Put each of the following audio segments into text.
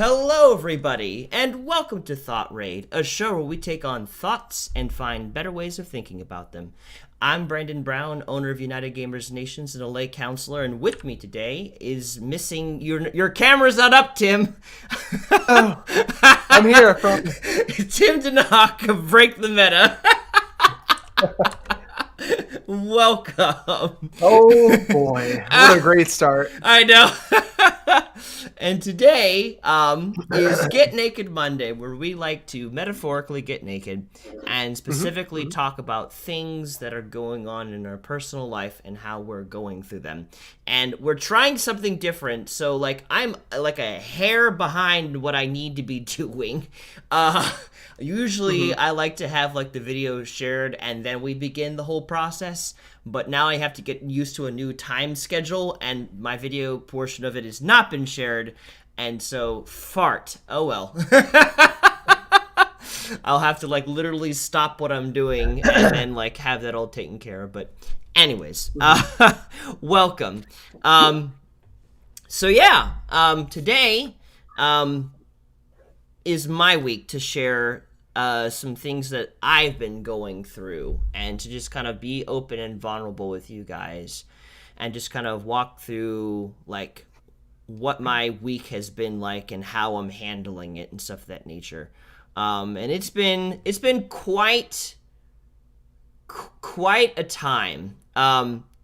Hello, everybody, and welcome to Thought Raid, a show where we take on thoughts and find better ways of thinking about them. I'm Brandon Brown, owner of United Gamers Nations and a lay counselor, and with me today is missing your camera's not up, Tim. Oh, I'm here. Tim Denach of Break the Meta. Welcome. Oh boy, what a great start. I know. And today is Get Naked Monday, where we like to metaphorically get naked and specifically talk about things that are going on in our personal life and how we're going through them. And we're trying something different, so I'm like a hair behind what I need to be doing. Usually I like to have the video shared and then we begin the whole process, but now I have to get used to a new time schedule and my video portion of it has not been shared, and so fart. Oh well. I'll have to literally stop what I'm doing and then have that all taken care of. But anyways, welcome. Today is my week to share some things that I've been going through and to just kind of be open and vulnerable with you guys and just kind of walk through what my week has been like and how I'm handling it and stuff of that nature. And it's been quite a time.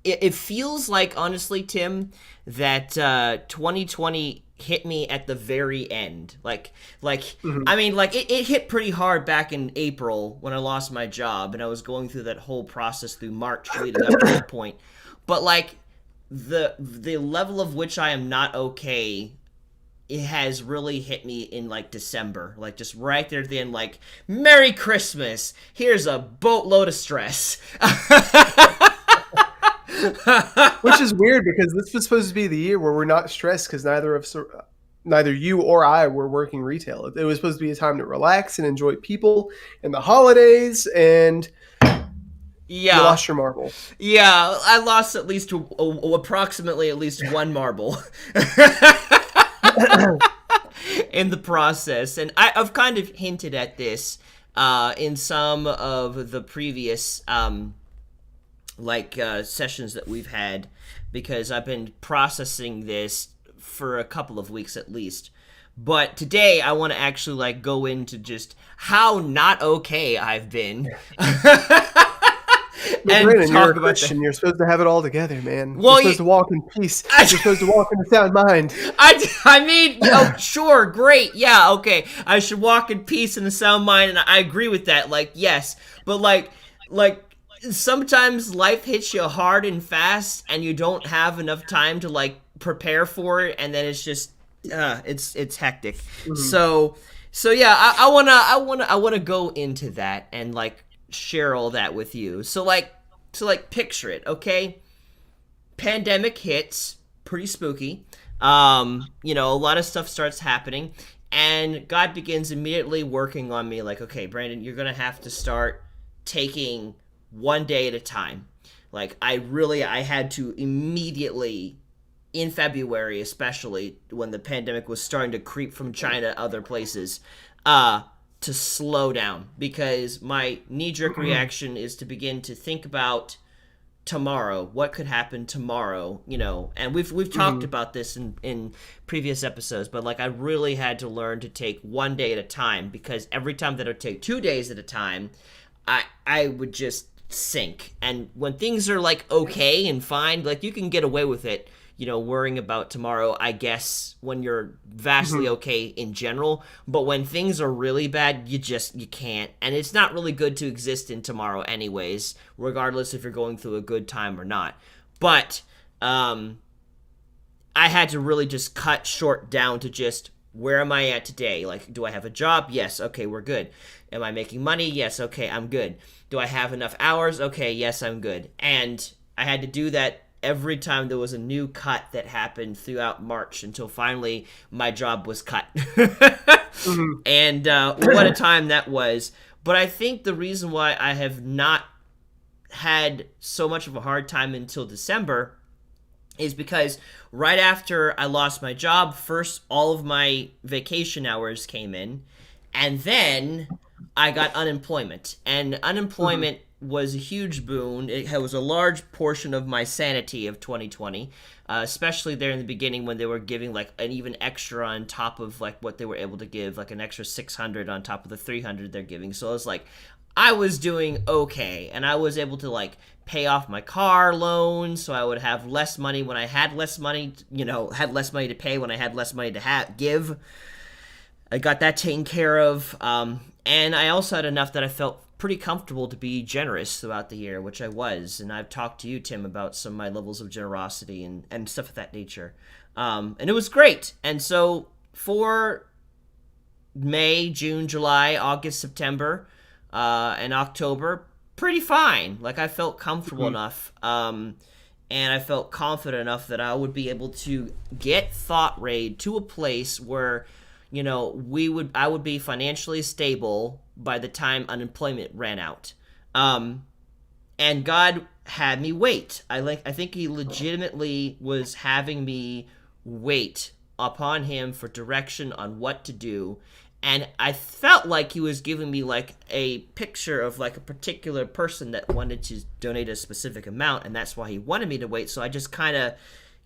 It feels like, honestly, Tim, that 2020 hit me at the very end. It hit pretty hard back in April when I lost my job and I was going through that whole process through March leading up to that point. But the level of which I am not okay, it has really hit me in December, just right there at the end, Merry Christmas, here's a boatload of stress. Which is weird because this was supposed to be the year where we're not stressed because neither you or I were working retail. It was supposed to be a time to relax and enjoy people and the holidays, and you lost your marble. Yeah, I lost at least approximately at least one marble in the process. And I've kind of hinted at this in some of the previous sessions that we've had, because I've been processing this for a couple of weeks at least. But today I want to actually go into just how not okay I've been. And Brandon, you're a Christian. You're supposed to have it all together, man. Well, you're supposed to walk in peace. You're supposed to walk in a sound mind. I mean, sure, great, yeah, okay. I should walk in peace and a sound mind, and I agree with that. Yes, but sometimes life hits you hard and fast, and you don't have enough time to prepare for it, and then it's just it's hectic. Mm-hmm. So yeah, I wanna go into that and share all that with you. So picture it, okay? Pandemic hits, pretty spooky. A lot of stuff starts happening, and God begins immediately working on me. Okay, Brandon, you're gonna have to start taking one day at a time. I had to immediately, in February especially, when the pandemic was starting to creep from China to other places, to slow down, because my knee-jerk reaction is to begin to think about tomorrow, what could happen tomorrow, and we've talked about this in previous episodes, but I really had to learn to take one day at a time, because every time that I would take 2 days at a time, I would just sink. And when things are okay and fine, you can get away with it, worrying about tomorrow, I guess, when you're vastly okay in general. But when things are really bad, you can't. And it's not really good to exist in tomorrow anyways, regardless if you're going through a good time or not. But I had to really just cut short down to just, where am I at today? Do I have a job? Yes. Okay, we're good. Am I making money? Yes. Okay, I'm good. Do I have enough hours? Okay, yes, I'm good. And I had to do that every time there was a new cut that happened throughout March, until finally my job was cut. And what a time that was. But I think the reason why I have not had so much of a hard time until December is because right after I lost my job, first all of my vacation hours came in, and then I got unemployment. And Mhm. unemployment was a huge boon. It was a large portion of my sanity of 2020, especially there in the beginning when they were giving like an even extra on top of like what they were able to give, like an extra 600 on top of the 300 they're giving. So it was like I was doing okay, and I was able to like pay off my car loan, so I would have less money when I had less money. Had less money to pay when I had less money to give. I got that taken care of, and I also had enough that I felt pretty comfortable to be generous throughout the year, which I was. And I've talked to you, Tim, about some of my levels of generosity and stuff of that nature, and it was great. And so for May, June, July, August, September, and October, pretty fine. Like I felt comfortable Mhm. enough, and I felt confident enough that I would be able to get Thought Raid to a place where, I would be financially stable by the time unemployment ran out. Um, and God had me wait. I think He legitimately was having me wait upon Him for direction on what to do. And I felt like He was giving me like a picture of like a particular person that wanted to donate a specific amount, and that's why He wanted me to wait. So I just kind of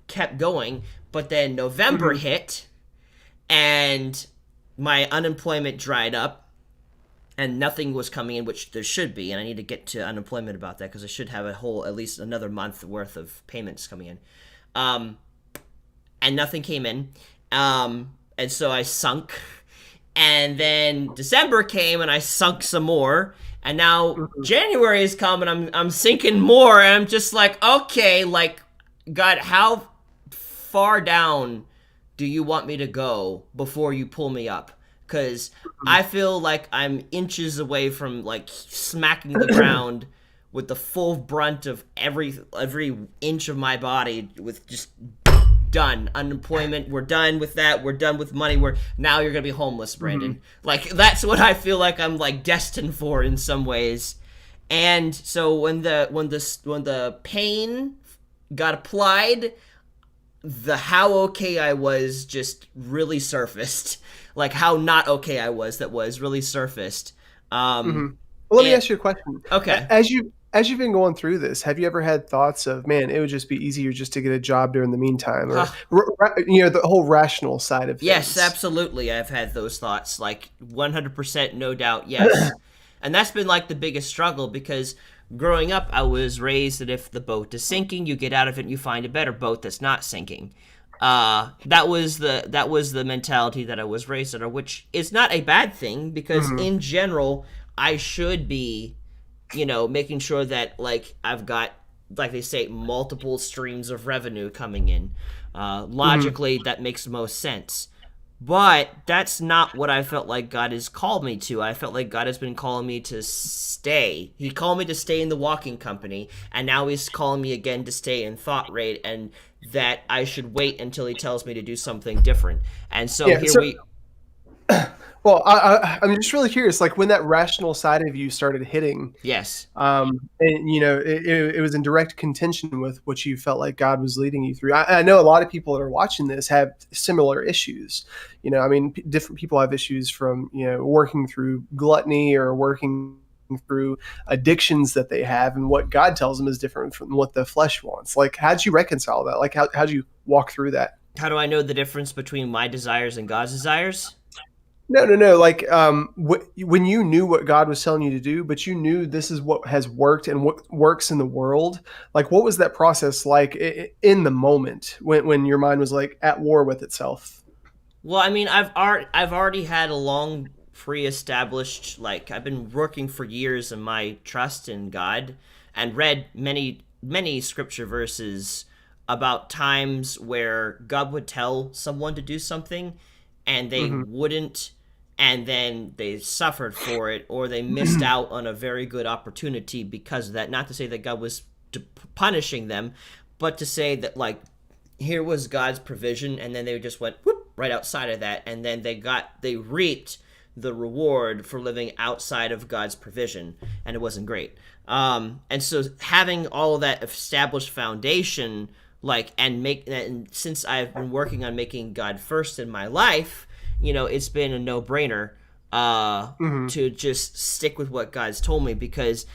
kept going. But then November Mhm. hit, and my unemployment dried up, and nothing was coming in, which there should be. And I need to get to unemployment about that because I should have at least another month worth of payments coming in. Um, and nothing came in. And so I sunk. And then December came and I sunk some more. And now Mhm. January has come and I'm sinking more. And I'm just like, okay, like, God, how far down do you want me to go before you pull me up? Because I feel like I'm inches away from like smacking the Mhm. ground with the full brunt of every inch of my body with just done unemployment. We're done with that. We're done with money. We're now you're gonna be homeless, Mhm. Brandon. Like that's what I feel like I'm like destined for in some ways. And so when the pain got applied, the how okay I was just really surfaced. Like how not okay I was, that was really surfaced. Mhm. Well, let me And ask you a question. okay. As you've been going through this, have you ever had thoughts of, man, it would just be easier just to get a job during the meantime, or the whole rational side of Yes, things? absolutely. I've had those thoughts, like 100%, no doubt, yes. And that's been like the biggest struggle because growing up, I was raised that if the boat is sinking, you get out of it and you find a better boat that's not sinking. That was the mentality that I was raised under, which is not a bad thing because Mhm. in general, I should be, making sure that like I've got, like they say, multiple streams of revenue coming in. Mhm. Logically, that makes the most sense. But that's not what I felt like God has called me to. I felt like God has been calling me to stay. He called me to stay in the walking company, and now He's calling me again to stay in Thought Rate, and that I should wait until He tells me to do something different. And so Yeah, here so we. well, I'm just really curious, like, when that rational side of you started hitting, Yes. and, it was in direct contention with what you felt like God was leading you through. I know a lot of people that are watching this have similar issues. I mean, different people have issues from, working through gluttony or working through addictions that they have, and what God tells them is different from what the flesh wants. Like, how'd you reconcile that? Like, how'd you walk through that? How do I know the difference between my desires and God's desires? No, no, no. Like, when you knew what God was telling you to do, but you knew this is what has worked and what works in the world. Like, what was that process like in the moment when your mind was like at war with itself? Well, I mean, I've already had a long pre-established, like I've been working for years in my trust in God and read many scripture verses about times where God would tell someone to do something and they Hmm. wouldn't, and then they suffered for it or they missed out on a very good opportunity because of that. Not to say that God was punishing them, but to say that like here was God's provision, and then they just went whoop right outside of that, and then they reaped the reward for living outside of God's provision, and it wasn't great. And so having all of that established foundation like, and since I've been working on making God first in my life, you know, it's been a no-brainer to just stick with what God's told me. Because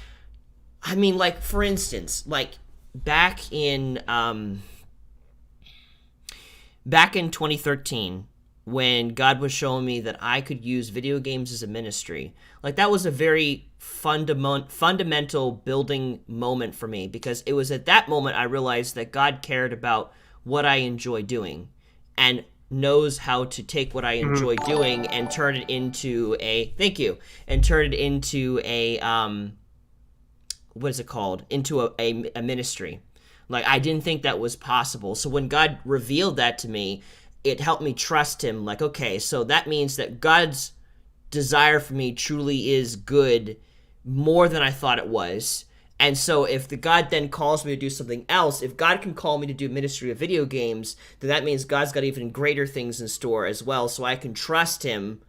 I mean, like, for instance, like back in 2013, when God was showing me that I could use video games as a ministry, like, that was a very fundamental building moment for me, because it was at that moment I realized that God cared about what I enjoy doing and knows how to take what I enjoy doing and turn it into a what is it called, into a ministry. Like, I didn't think that was possible. So when God revealed that to me, it helped me trust him. Like, okay, so that means that God's desire for me truly is good, more than I thought it was. And so if the God then calls me to do something else, if God can call me to do ministry of video games, then that means God's got even greater things in store as well. So I can trust him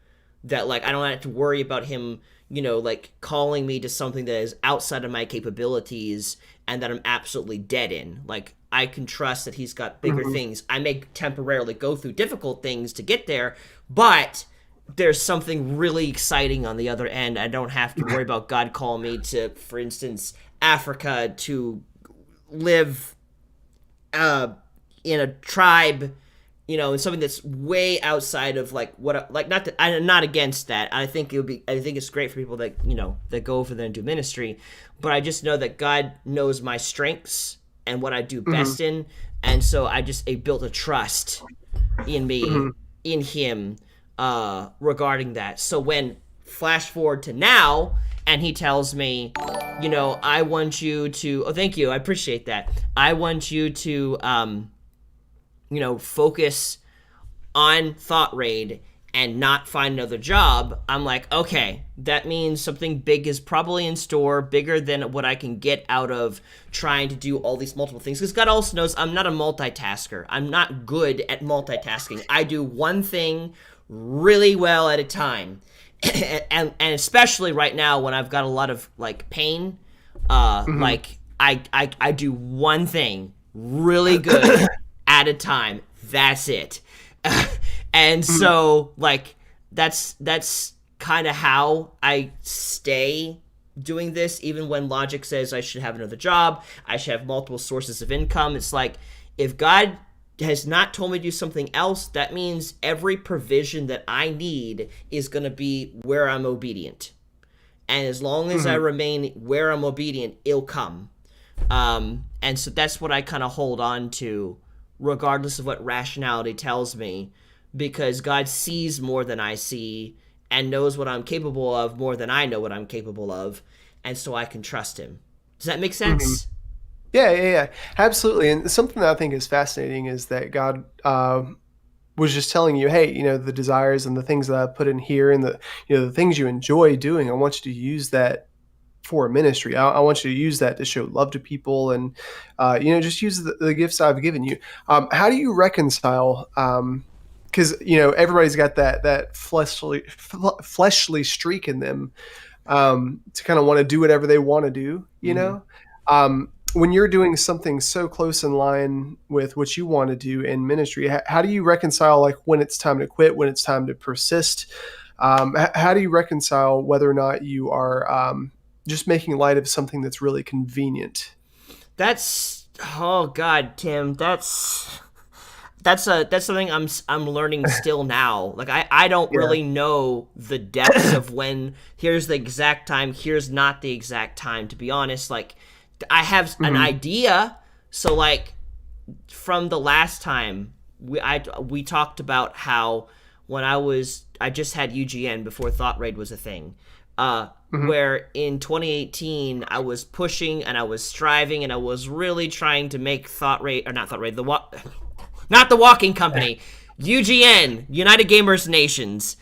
that, like, I don't have to worry about him, you know, like, calling me to something that is outside of my capabilities and that I'm absolutely dead in. Like, I can trust that he's got bigger things. I may temporarily go through difficult things to get there, but there's something really exciting on the other end. I don't have to worry about God calling me to, for instance, Africa to live in a tribe, you know, and something that's way outside of, like, what, like, not that I'm not against that. I think it's great for people that, you know, that go over there and do ministry, but I just know that God knows my strengths and what I do best in, and so I built a trust in me, in him, regarding that. So when flash forward to now, and he tells me, you know, I want you to, oh, thank you, I appreciate that. I want you to, you know, focus on Thought Raid and not find another job. I'm like, okay, that means something big is probably in store, bigger than what I can get out of trying to do all these multiple things. Because God also knows I'm not a multitasker. I'm not good at multitasking. I do one thing really well at a time. and especially right now when I've got a lot of, like, pain, like, I do one thing really good at a time. That's it. And so, like, that's kind of how I stay doing this, even when logic says I should have another job, I should have multiple sources of income. It's like, if God has not told me to do something else, that means every provision that I need is going to be where I'm obedient. And as long as I remain where I'm obedient, it'll come. And so that's what I kind of hold on to, regardless of what rationality tells me, because God sees more than I see and knows what I'm capable of more than I know what I'm capable of, and so I can trust him. Does that make sense? Yeah, absolutely. And something that I think is fascinating is that God was just telling you, hey, you know, the desires and the things that I put in here, and the, you know, the things you enjoy doing, I want you to use that for ministry. I want you to use that to show love to people, and you know, just use the gifts I've given you. How do you reconcile? Because, you know, everybody's got that fleshly streak in them, to kind of want to do whatever they want to do. You know, when you're doing something so close in line with what you want to do in ministry, how do you reconcile, like, when it's time to quit, when it's time to persist? How do you reconcile whether or not you are just making light of something that's really convenient? That's, oh God, Tim, that's something I'm learning still now. Like, I don't really know the depths of when here's the exact time, here's not the exact time, to be honest. Like, I have an idea. So, like, from the last time we talked about how when I just had UGN before Thought Raid was a thing, where in 2018 I was pushing and I was striving and I was really trying to make Thought Raid, or not Thought Raid, not the walking company, UGN, United Gamers Nations,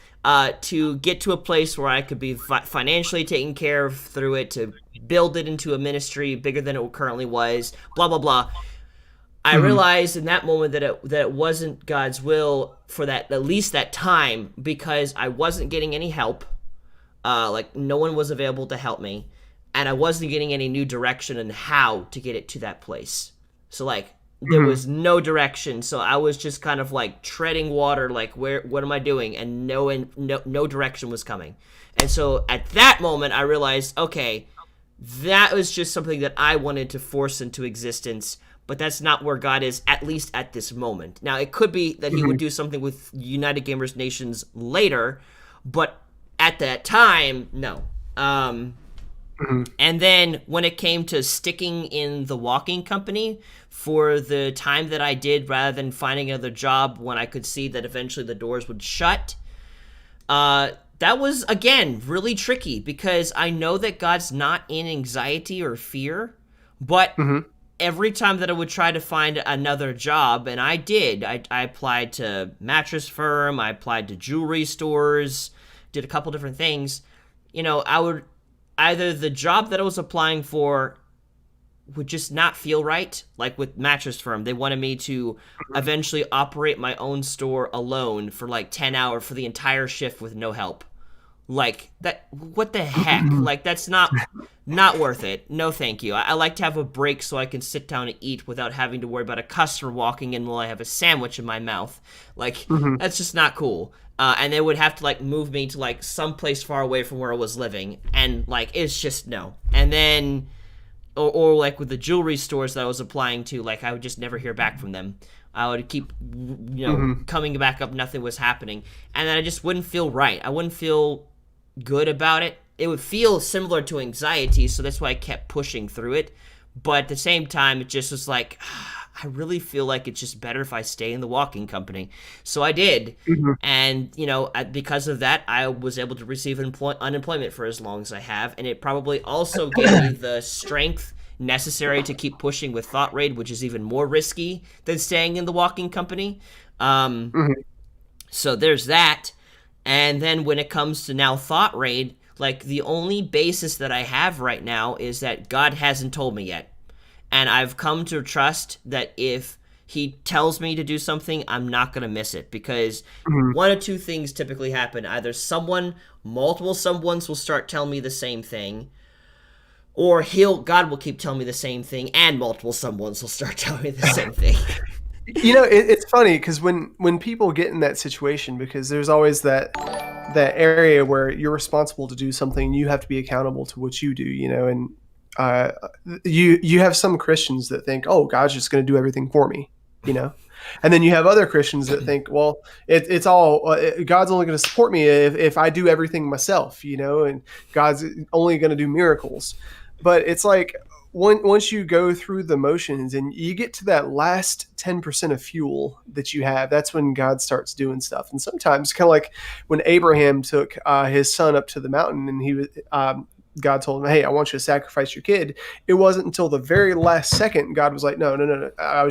to get to a place where I could be financially taken care of through it, to build it into a ministry bigger than it currently was, blah, blah, blah. I realized in that moment that it wasn't God's will for that, at least that time, because I wasn't getting any help. Like, no one was available to help me, and I wasn't getting any new direction on how to get it to that place. So, like, there Mhm. was no direction, so I was just kind of like treading water, like what am I doing, and no direction was coming. And so at that moment I realized, okay, that was just something that I wanted to force into existence, but that's not where God is, at least at this moment. Now, it could be that he would Mhm. do something with United Gamers Nations later, but at that time, no. Mhm. And then when it came to sticking in the walking company for the time that I did, rather than finding another job when I could see that eventually the doors would shut, that was, again, really tricky because I know that God's not in anxiety or fear, but Mhm. every time that I would try to find another job, and I did, I applied to mattress firm, I applied to jewelry stores, did a couple different things. I would either the job that I was applying for would just not feel right. Like with mattress firm, they wanted me to Mhm. eventually operate my own store alone for like 10 hours for the entire shift with no help. Like that, what the heck? Mhm. Like that's not worth it. No, thank you. I like to have a break so I can sit down and eat without having to worry about a customer walking in while I have a sandwich in my mouth. Like Mhm. that's just not cool. And they would have to like move me to like someplace far away from where I was living, and like it's just no. And then or like with the jewelry stores that I was applying to, like I would just never hear back from them. I would keep, Mhm. coming back up, nothing was happening, and then I just wouldn't feel right. I wouldn't feel good about it. It would feel similar to anxiety, so that's why I kept pushing through it. But at the same time, it just was like, I really feel like it's just better if I stay in the walking company. So I did. Mhm. And, because of that, I was able to receive unemployment for as long as I have. And it probably also gave me the strength necessary to keep pushing with Thought Raid, which is even more risky than staying in the walking company. Um, Mhm. so there's that. And then when it comes to now Thought Raid, like the only basis that I have right now is that God hasn't told me yet. And I've come to trust that if he tells me to do something, I'm not going to miss it because Mhm. one of two things typically happen. Either multiple someones will start telling me the same thing, or God will keep telling me the same thing and multiple someones will start telling me the same thing. It's funny because when people get in that situation, because there's always that area where you're responsible to do something, you have to be accountable to what you do, and uh, you have some Christians that think, oh, God's just going to do everything for me, you know, and then you have other Christians that think, well, it's all God's only going to support me if I do everything myself, and God's only going to do miracles. But it's like once you go through the motions and you get to that last 10% of fuel that you have, that's when God starts doing stuff. And sometimes, kind of like when Abraham took his son up to the mountain, and God told him, "Hey, I want you to sacrifice your kid." It wasn't until the very last second God was like, "No, no, no, no. I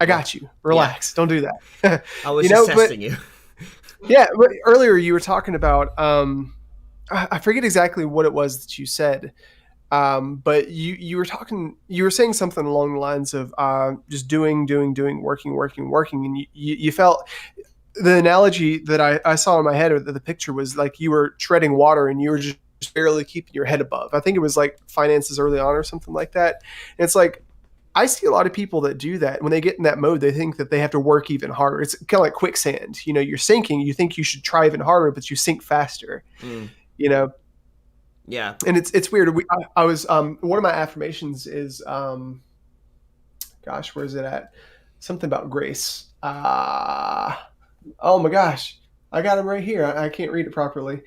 Yeah. got you. Yeah. Relax. Don't do that." I was just But testing you. yeah, but earlier you were talking about I forget exactly what it was that you said, but you were saying something along the lines of just doing, working, and you felt the analogy that I saw in my head, or the picture, was like you were treading water and you were just barely keeping your head above. I think it was like finances early on or something like that. And it's like I see a lot of people that do that. When they get in that mode, they think that they have to work even harder. It's kind of like quicksand. You're sinking. You think you should try even harder, but you sink faster. Mm, You know, yeah. and it's weird. I was one of my affirmations is gosh, where is it at? Something about grace. Oh my gosh, I got him right here. I can't read it properly.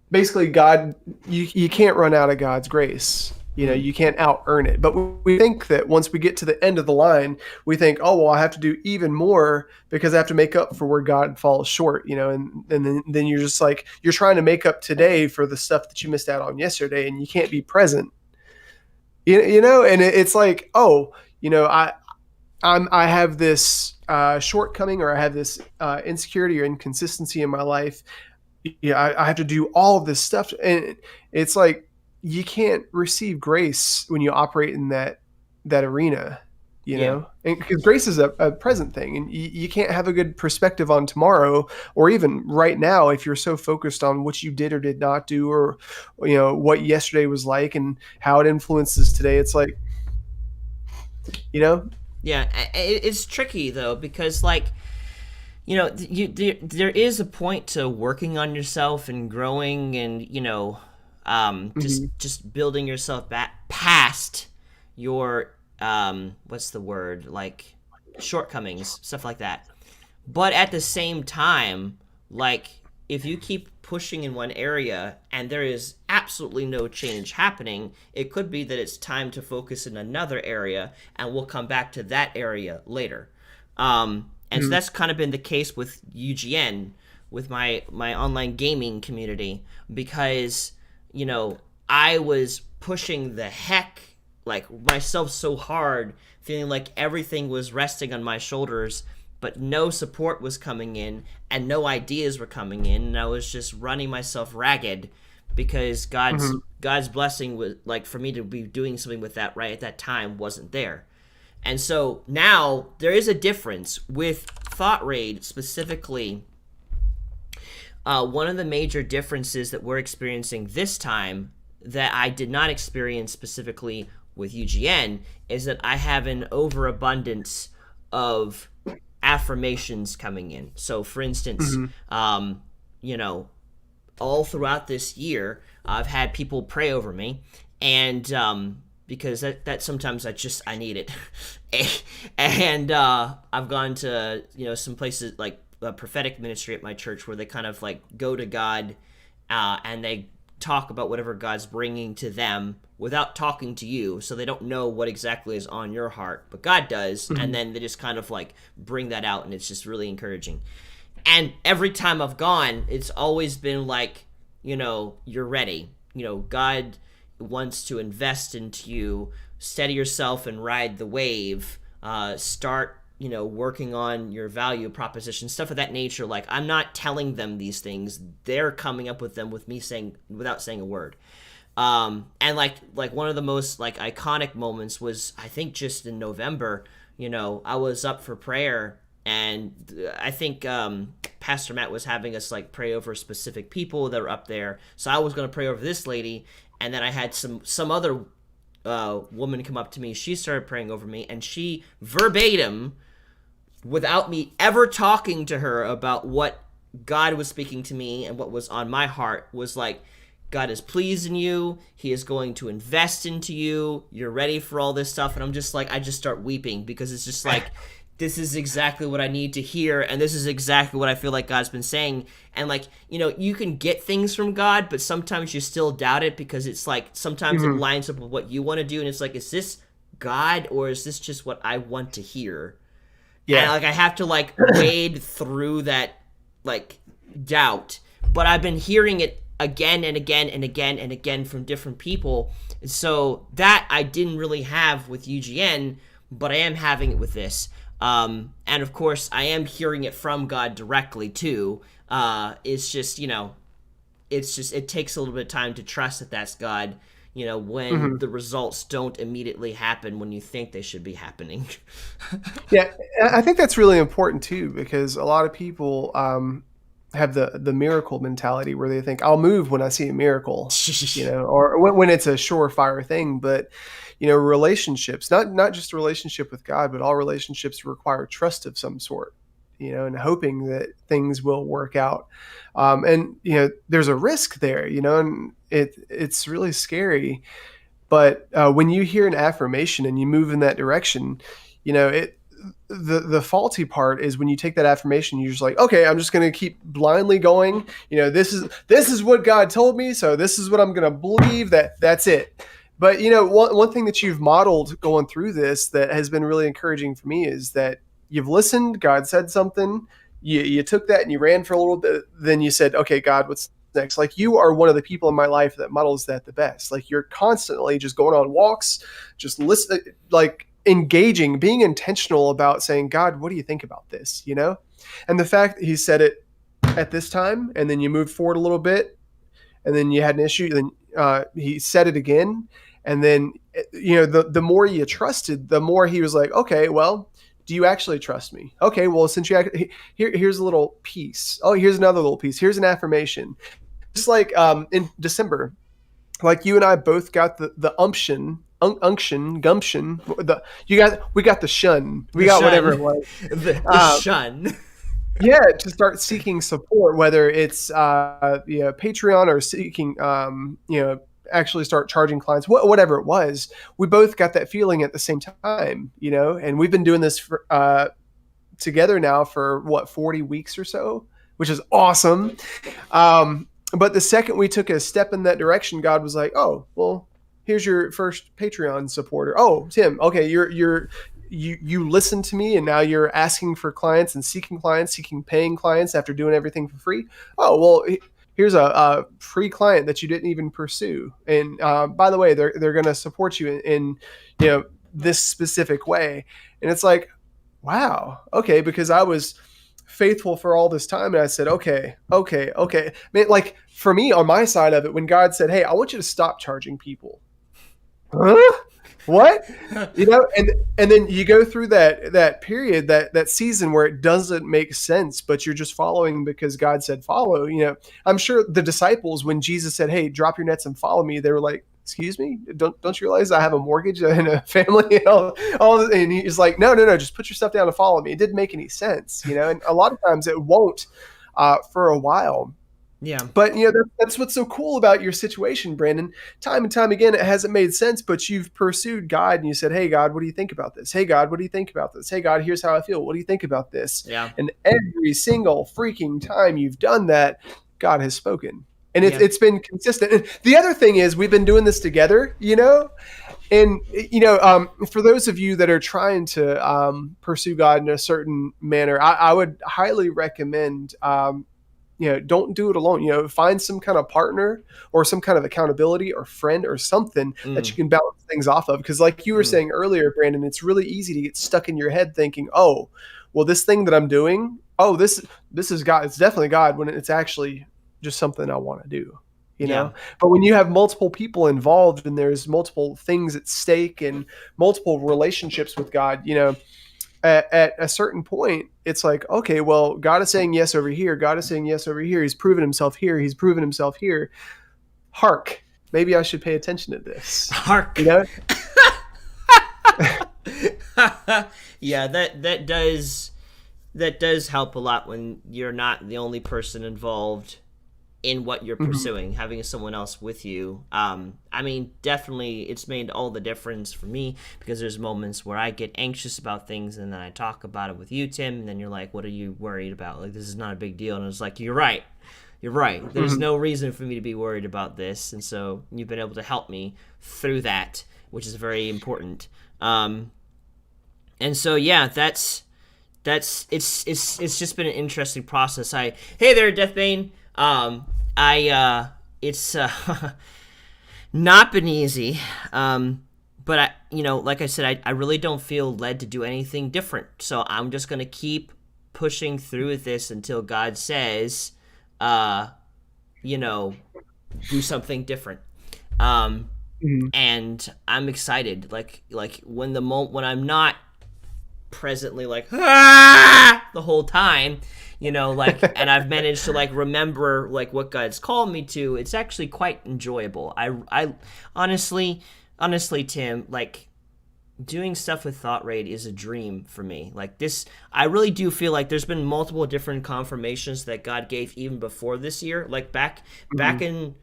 Basically, God, you can't run out of God's grace. Mm, You can't out earn it. But we think that once we get to the end of the line, we think, oh well, I have to do even more because I have to make up for where God falls short. And then you're just like you're trying to make up today for the stuff that you missed out on yesterday, and you can't be present. And it's like, oh, I have this shortcoming, or I have this insecurity or inconsistency in my life. I have to do all of this stuff, and it's like you can't receive grace when you operate in that arena, yeah. and because grace is a present thing, and you can't have a good perspective on tomorrow or even right now if you're so focused on what you did or did not do, or what yesterday was like and how it influences today. It's like you know Yeah, it's tricky though because like there is a point to working on yourself and growing and Hmm. just building yourself back past your what's the word, like shortcomings, stuff like that. But at the same time, like if you keep pushing in one area and there is absolutely no change happening, it could be that it's time to focus in another area, and we'll come back to that area later. And so Hmm. that's kind of been the case with UGN, with my online gaming community, because I was pushing the heck like myself so hard, feeling like everything was resting on my shoulders, but no support was coming in and no ideas were coming in, and I was just running myself ragged because Hmm. God's blessing was like for me to be doing something with that right at that time wasn't there. And so now there is a difference with Thought Raid specifically. One of the major differences that we're experiencing this time that I did not experience specifically with UGN is that I have an overabundance of affirmations coming in. So, for instance, Hmm. you know, all throughout this year, I've had people pray over me, and because that sometimes I need it, and I've gone to some places like a prophetic ministry at my church where they kind of like go to God, and they talk about whatever God's bringing to them without talking to you, so they don't know what exactly is on your heart, but God does, and Hmm. then they just kind of like bring that out, and it's just really encouraging. And every time I've gone, it's always been like, you're ready. God wants to invest into you. Steady yourself and ride the wave. Start, working on your value proposition, stuff of that nature. Like I'm not telling them these things; they're coming up with them with me saying without saying a word. And like one of the most like iconic moments was I think just in November. I was up for prayer, and I think Pastor Matt was having us like pray over specific people that were up there. So I was going to pray over this lady, and then I had some other woman come up to me. She started praying over me, and she verbatim, without me ever talking to her about what God was speaking to me and what was on my heart, was like, God is pleased in you. He is going to invest into you. You're ready for all this stuff. And I'm just like, I just start weeping because it's just like, this is exactly what I need to hear. And this is exactly what I feel like God's been saying. And like, you can get things from God, but sometimes you still doubt it because it's like, sometimes it Hmm. lines up with what you want to do. And it's like, is this God or is this just what I want to hear? And Yeah. like I have to like wade through that like doubt, but I've been hearing it again and again and again and again from different people. So that I didn't really have with UGN, but I am having it with this. And of course I am hearing it from God directly too. It's just it takes a little bit of time to trust that that's God, when Hmm. the results don't immediately happen when you think they should be happening. Yeah, I think that's really important too because a lot of people have the miracle mentality where they think I'll move when I see a miracle, or when it's a surefire thing. But relationships, not just a relationship with God, but all relationships require trust of some sort. And hoping that things will work out. And there's a risk there. And it's really scary. But when you hear an affirmation and you move in that direction, it the faulty part is when you take that affirmation, you're just like, okay, I'm just going to keep blindly going. This is what God told me, so this is what I'm going to believe. That's it. But one thing that you've modeled going through this that has been really encouraging for me is that you've listened. God said something. You took that and you ran for a little bit. Then you said, okay, God, what's next? Like you are one of the people in my life that models that the best. Like you're constantly just going on walks, just listen, like engaging, being intentional about saying, God, what do you think about this? And the fact that he said it at this time, and then you moved forward a little bit, and then you had an issue, then he said it again, and then the more you trusted, the more he was like, okay, well, do you actually trust me? Okay, well, since here's a little piece. Oh, here's another little piece. Here's an affirmation. Just like in December, like you and I both got the umption unction, gumption. We got the shun. We The got whatever it shun. was. The shun. Yeah, to start seeking support, whether it's Patreon or seeking actually start charging clients, whatever it was. We both got that feeling at the same time, and we've been doing this for, together now for 40 weeks or so, which is awesome. But the second we took a step in that direction, God was like, "Oh, well, here's your first Patreon supporter. Oh, Tim, okay, you listened to me, and now you're asking for clients and seeking paying clients after doing everything for free. Oh, well, here's a free client that you didn't even pursue. And by the way, they're going to support you in this specific way." And it's like, wow, okay, because I was faithful for all this time, and I said, okay. Man, like for me on my side of it, when God said, "Hey, I want you to stop charging people," huh? What? And then you go through that period, that season where it doesn't make sense, but you're just following because God said follow. I'm sure the disciples, when Jesus said, "Hey, drop your nets and follow me," they were like, "Excuse me, don't you realize I have a mortgage and a family and all?" And he's like, no, just put your stuff down and follow me. It didn't make any sense, and a lot of times it won't for a while. Yeah. But that's what's so cool about your situation, Brandon. Time and time again, it hasn't made sense, but you've pursued God and you said, "Hey God, what do you think about this? Hey God, what do you think about this? Hey God, here's how I feel. What do you think about this?" Yeah. And every single freaking time you've done that, God has spoken. And it's been consistent. And the other thing is, we've been doing this together, and for those of you that are trying to pursue God in a certain manner, I would highly recommend don't do it alone. Find some kind of partner or some kind of accountability or friend or something that you can bounce things off of. Because like you were saying earlier, Brandon, it's really easy to get stuck in your head thinking, "Oh, well, this thing that I'm doing, this is God. It's definitely God," when it's actually just something I want to do. But when you have multiple people involved and there's multiple things at stake and multiple relationships with God, at a certain point, it's like, okay, well, God is saying yes over here. God is saying yes over here. He's proven himself here. He's proven himself here. Hark, maybe I should pay attention to this. Hark. Yeah, that does help a lot when you're not the only person involved in what you're pursuing, having someone else with you. I mean, definitely it's made all the difference for me, because there's moments where I get anxious about things and then I talk about it with you, Tim, and then you're like, "What are you worried about? Like, this is not a big deal." And it's like, you're right. There's no reason for me to be worried about this. And so you've been able to help me through that, which is very important. And so, yeah, it's just been an interesting process. Hey there, Deathbane. It's not been easy. But like I said, I really don't feel led to do anything different. So I'm just going to keep pushing through with this until God says, do something different. And I'm excited. Like when I'm not presently like, the whole time, and I've managed to remember what God's called me to, it's actually quite enjoyable. I honestly, Tim, doing stuff with Thought Raid is a dream for me. I really do feel like there's been multiple different confirmations that God gave even before this year. Back in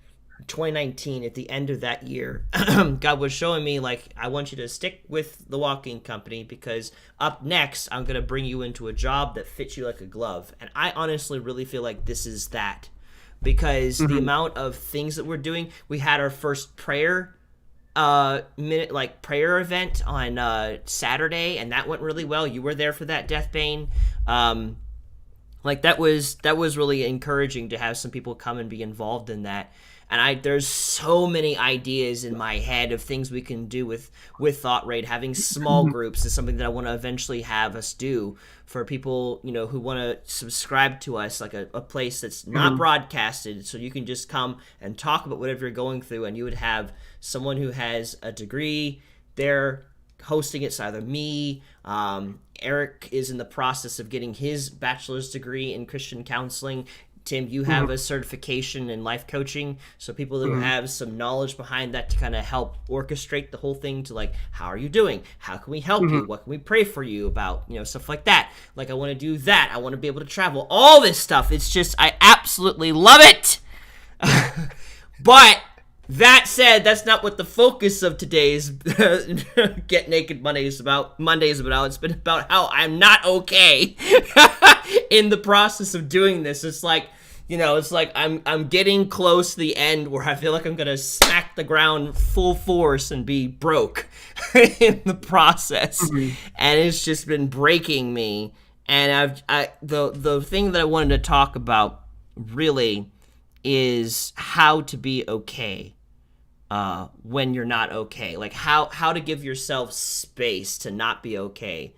2019, at the end of that year, God was showing me, I want you to stick with the walking company, because up next, I'm going to bring you into a job that fits you like a glove. And I honestly really feel like this is that, because the amount of things that we're doing, we had our first prayer prayer event on Saturday, and that went really well. You were there for that, Deathbane. That was really encouraging to have some people come and be involved in that. And there's so many ideas in my head of things we can do with Thought Raid. Having small groups is something that I want to eventually have us do for people, who want to subscribe to us, a place that's not broadcasted, so you can just come and talk about whatever you're going through, and you would have someone who has a degree there hosting it. So either me, Eric is in the process of getting his bachelor's degree in Christian counseling. Tim, you have a certification in life coaching, so people who have some knowledge behind that to kind of help orchestrate the whole thing to like, how are you doing? How can we help you? What can we pray for you about? You know, stuff like that. Like, I want to do that. I want to be able to travel. All this stuff. It's just, I absolutely love it. But that said, that's not what the focus of today's Get Naked Monday is about. It's been about how I'm not okay in the process of doing this. It's like, you know, it's like I'm getting close to the end where I feel like I'm gonna smack the ground full force and be broke in the process, and it's just been breaking me. And the thing that I wanted to talk about really is how to be okay when you're not okay, like how to give yourself space to not be okay,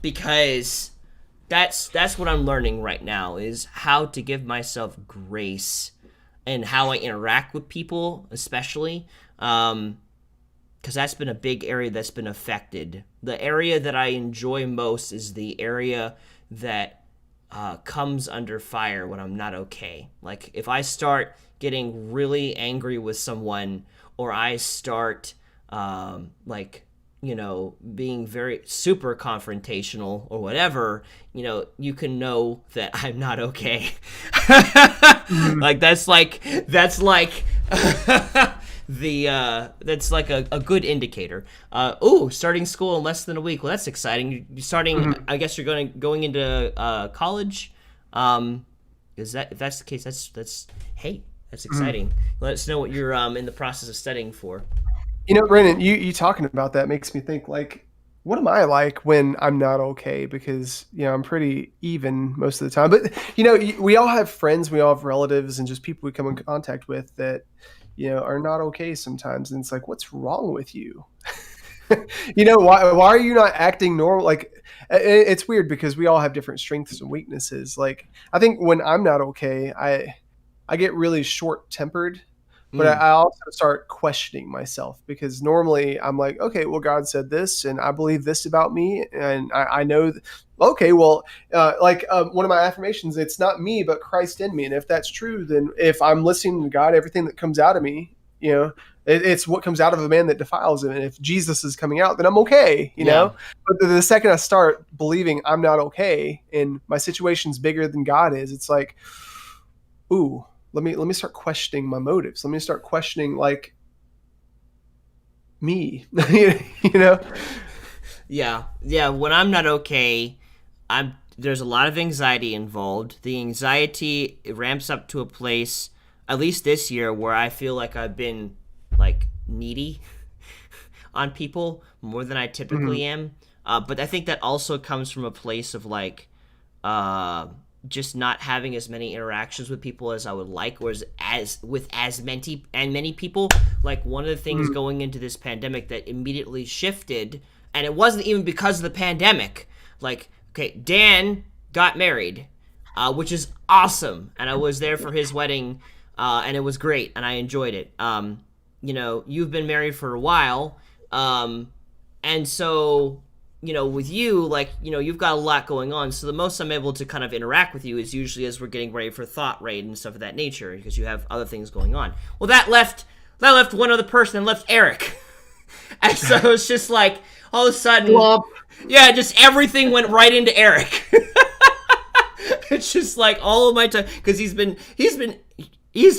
because that's what I'm learning right now, is how to give myself grace and how I interact with people, especially because that's been a big area that's been affected. The area that I enjoy most is the area that comes under fire when I'm not okay. Like, if I start getting really angry with someone, or I start like, you know, being very super confrontational or whatever, you know, you can know that I'm not okay. Like, that's like that's like a good indicator. Starting school in less than a week. Well, that's exciting. You're starting. I guess you're going into college. Is that, if that's the case? That's hey, that's exciting. Let us know what you're in the process of studying for. You know, Brennan, you talking about that makes me think, like, what am I like when I'm not okay? Because, you know, I'm pretty even most of the time. But, you know, we all have friends, we all have relatives, and just people we come in contact with that, you know, are not okay sometimes. And it's like, what's wrong with you? You know, why are you not acting normal? Like, it's weird because we all have different strengths and weaknesses. Like, I think when I'm not okay, I get really short-tempered. But I also start questioning myself, because normally I'm like, okay, well, God said this, and I believe this about me, and I know, okay, well, one of my affirmations, it's not me, but Christ in me. And if that's true, then if I'm listening to God, everything that comes out of me, you know, it's what comes out of a man that defiles him. And if Jesus is coming out, then I'm okay, you know? But the second I start believing I'm not okay and my situation's bigger than God is, it's like, ooh, let me start questioning my motives. Let me start questioning, like, me, you know? Yeah. When I'm not okay, there's a lot of anxiety involved. The anxiety, it ramps up to a place, at least this year, where I feel like I've been, like, needy on people more than I typically am. But I think that also comes from a place of, like, just not having as many interactions with people as I would like, or as many people. Like, one of the things going into this pandemic that immediately shifted, and it wasn't even because of the pandemic. Like, okay, Dan got married, which is awesome, and I was there for his wedding, and it was great, and I enjoyed it. You know, you've been married for a while, and so, you know, with you, like, you know, you've got a lot going on. So the most I'm able to kind of interact with you is usually as we're getting ready for Thought Raid and stuff of that nature, because you have other things going on. Well, that left one other person, and left Eric. And so it's just like, all of a sudden, yeah, just everything went right into Eric. It's just like all of my time, because he's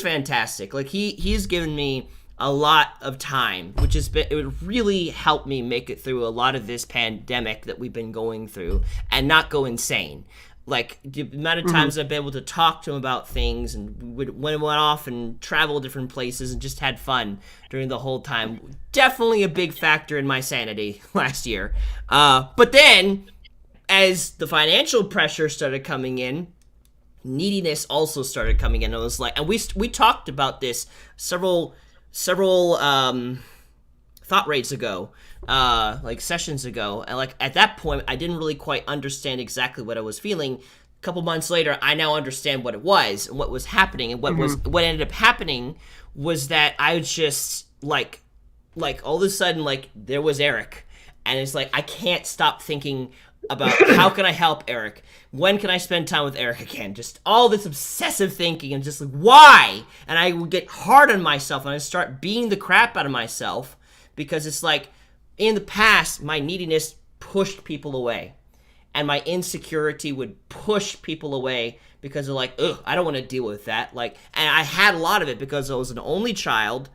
fantastic. Like, he's given me a lot of time, which it would really help me make it through a lot of this pandemic that we've been going through and not go insane. Like, the amount of times I've been able to talk to him about things, and went off and traveled different places and just had fun during the whole time. Definitely a big factor in my sanity last year. But then, as the financial pressure started coming in, neediness also started coming in. It was like, and we talked about this several thought rates ago, like sessions ago, and like at that point I didn't really quite understand exactly what I was feeling. A couple months later, I now understand what it was and what was happening, and what ended up happening was that I was just like all of a sudden, like, there was Eric, and it's like I can't stop thinking about how can I help Eric? When can I spend time with Eric again? Just all this obsessive thinking and just like, why? And I would get hard on myself and I start beating the crap out of myself because it's like in the past, my neediness pushed people away and my insecurity would push people away because they're like, ugh, I don't want to deal with that. Like, and I had a lot of it because I was an only child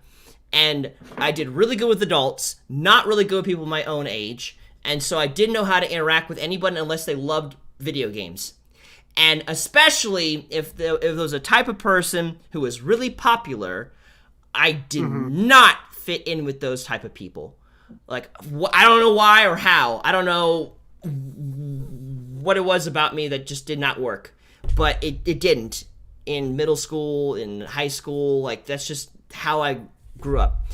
and I did really good with adults, not really good with people my own age. And so I didn't know how to interact with anybody unless they loved video games. And especially if there was a type of person who was really popular, I did not fit in with those type of people. Like, I don't know why or how. I don't know what it was about me that just did not work. But it didn't. In middle school, in high school, like, that's just how I grew up.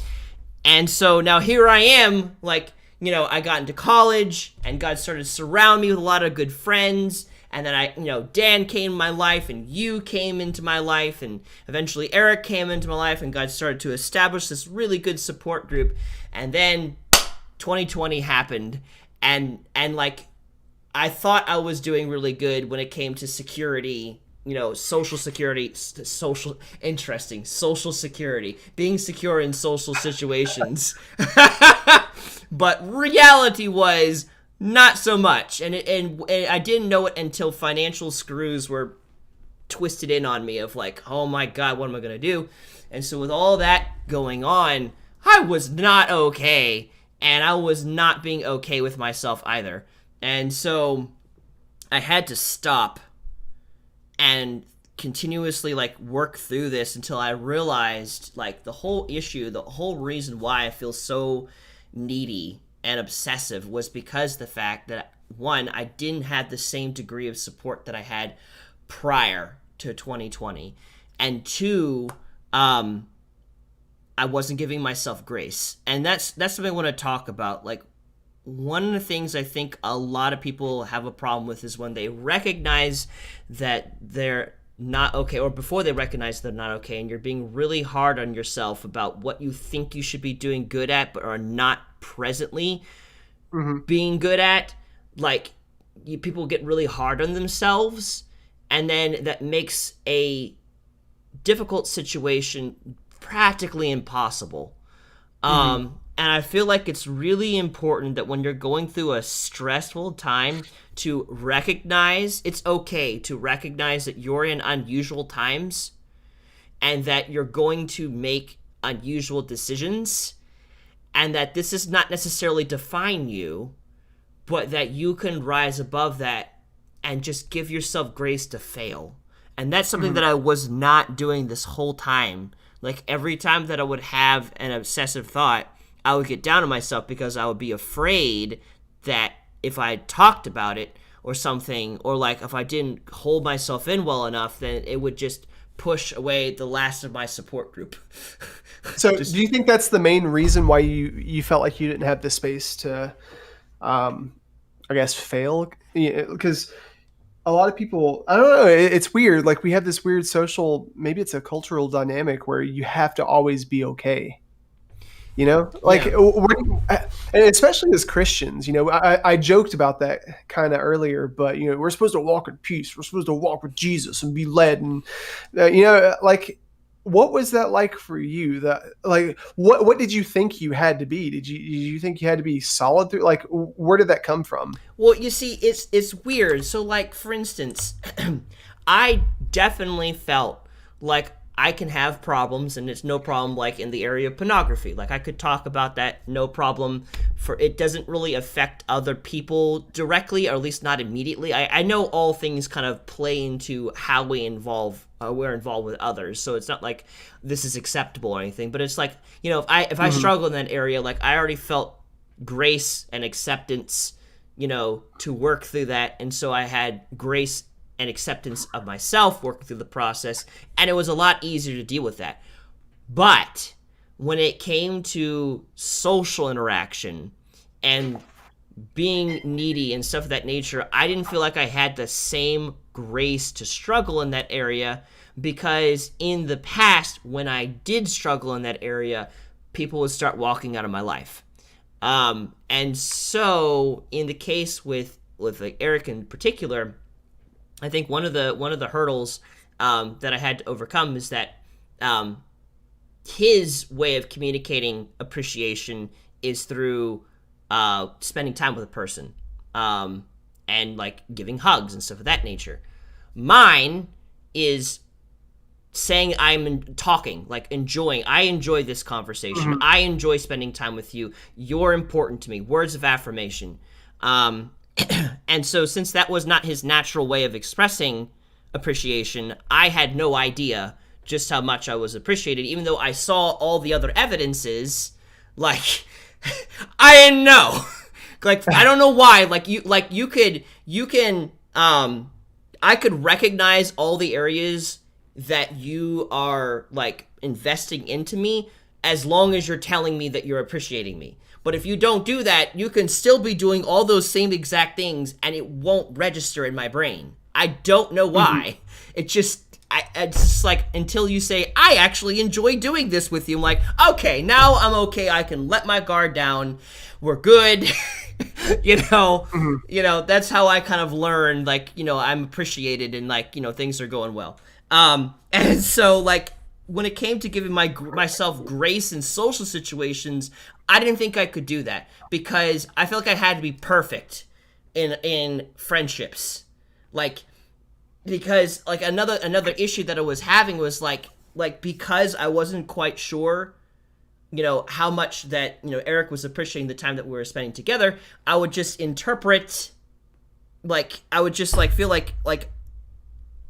And so now here I am, like, you know, I got into college and God started to surround me with a lot of good friends. And then Dan came in my life and you came into my life and eventually Eric came into my life and God started to establish this really good support group. And then 2020 happened and like, I thought I was doing really good when it came to security, social security, social security, being secure in social situations. But reality was not so much. And I didn't know it until financial screws were twisted in on me of like, oh my God, what am I going to do? And so with all that going on, I was not okay. And I was not being okay with myself either. And so I had to stop and continuously like work through this until I realized like the whole issue, the whole reason why I feel so needy and obsessive was because the fact that, one, I didn't have the same degree of support that I had prior to 2020, and two, I wasn't giving myself grace. And that's something I want to talk about. Like, one of the things I think a lot of people have a problem with is when they recognize that they're not okay, or before they recognize they're not okay, and you're being really hard on yourself about what you think you should be doing good at but are not presently being good at. Like, people get really hard on themselves, and then that makes a difficult situation practically impossible. And I feel like it's really important that when you're going through a stressful time to recognize, it's okay to recognize that you're in unusual times and that you're going to make unusual decisions and that this does not necessarily define you, but that you can rise above that and just give yourself grace to fail. And that's something that I was not doing this whole time. Like, every time that I would have an obsessive thought, I would get down on myself because I would be afraid that if I talked about it or something, or like if I didn't hold myself in well enough, then it would just push away the last of my support group. So do you think that's the main reason why you felt like you didn't have the space to, I guess, fail? Because a lot of people, I don't know, it's weird. Like, we have this weird social, maybe it's a cultural dynamic where you have to always be okay. Like, and especially as Christians, I joked about that kind of earlier, but, we're supposed to walk in peace. We're supposed to walk with Jesus and be led. And, like, what was that like for you? What did you think you had to be? Did you think you had to be solid through? Like, where did that come from? Well, you see, it's weird. So, like, for instance, I definitely felt like I can have problems, and it's no problem, like, in the area of pornography. Like, I could talk about that, no problem. For it doesn't really affect other people directly, or at least not immediately. I know all things kind of play into how we're involved with others, so it's not like this is acceptable or anything. But it's like, if I struggle in that area, like, I already felt grace and acceptance, to work through that, and so I had grace and acceptance of myself working through the process, and it was a lot easier to deal with that. But when it came to social interaction and being needy and stuff of that nature, I didn't feel like I had the same grace to struggle in that area, because in the past, when I did struggle in that area, people would start walking out of my life. And so in the case with like Eric in particular, I think one of the hurdles that I had to overcome is that his way of communicating appreciation is through spending time with a person, and like giving hugs and stuff of that nature. Mine is saying talking, like enjoying. I enjoy this conversation. I enjoy spending time with you. You're important to me. Words of affirmation. And so since that was not his natural way of expressing appreciation, I had no idea just how much I was appreciated, even though I saw all the other evidences. Like, I didn't know. Like, I don't know why. I could recognize all the areas that you are like investing into me as long as you're telling me that you're appreciating me. But if you don't do that, you can still be doing all those same exact things and it won't register in my brain. I don't know why. It's just like until you say, I actually enjoy doing this with you. I'm like, okay, now I'm okay. I can let my guard down. We're good. You know, that's how I kind of learned, like, I'm appreciated and like, things are going well. And so like when it came to giving myself grace in social situations, I didn't think I could do that because I felt like I had to be perfect in friendships. Like, because like another issue that I was having was like because I wasn't quite sure, how much that, Eric was appreciating the time that we were spending together, I would just interpret, like, I would just like feel like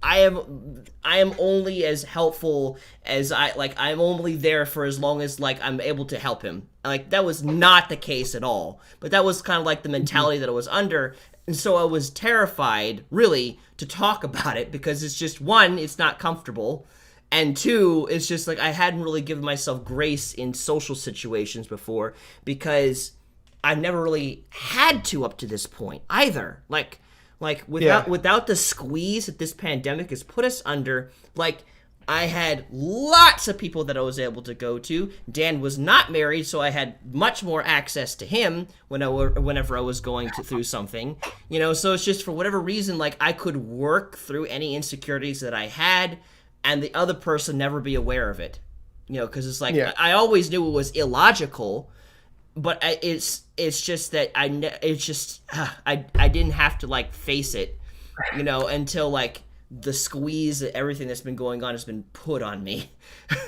I am only as helpful as I'm only there for as long as like I'm able to help him. Like that was not the case at all. But that was kind of like the mentality that I was under. And so I was terrified really to talk about it because it's just, one, it's not comfortable. And two, it's just like I hadn't really given myself grace in social situations before because I've never really had to up to this point either. Like without the squeeze that this pandemic has put us under, like I had lots of people that I was able to go to. Dan was not married, so I had much more access to him whenever I was going through something. So it's just for whatever reason, like I could work through any insecurities that I had, and the other person never be aware of it. Because it's like I always knew it was illogical. But it's just that I didn't have to like face it, until like the squeeze of everything that's been going on has been put on me.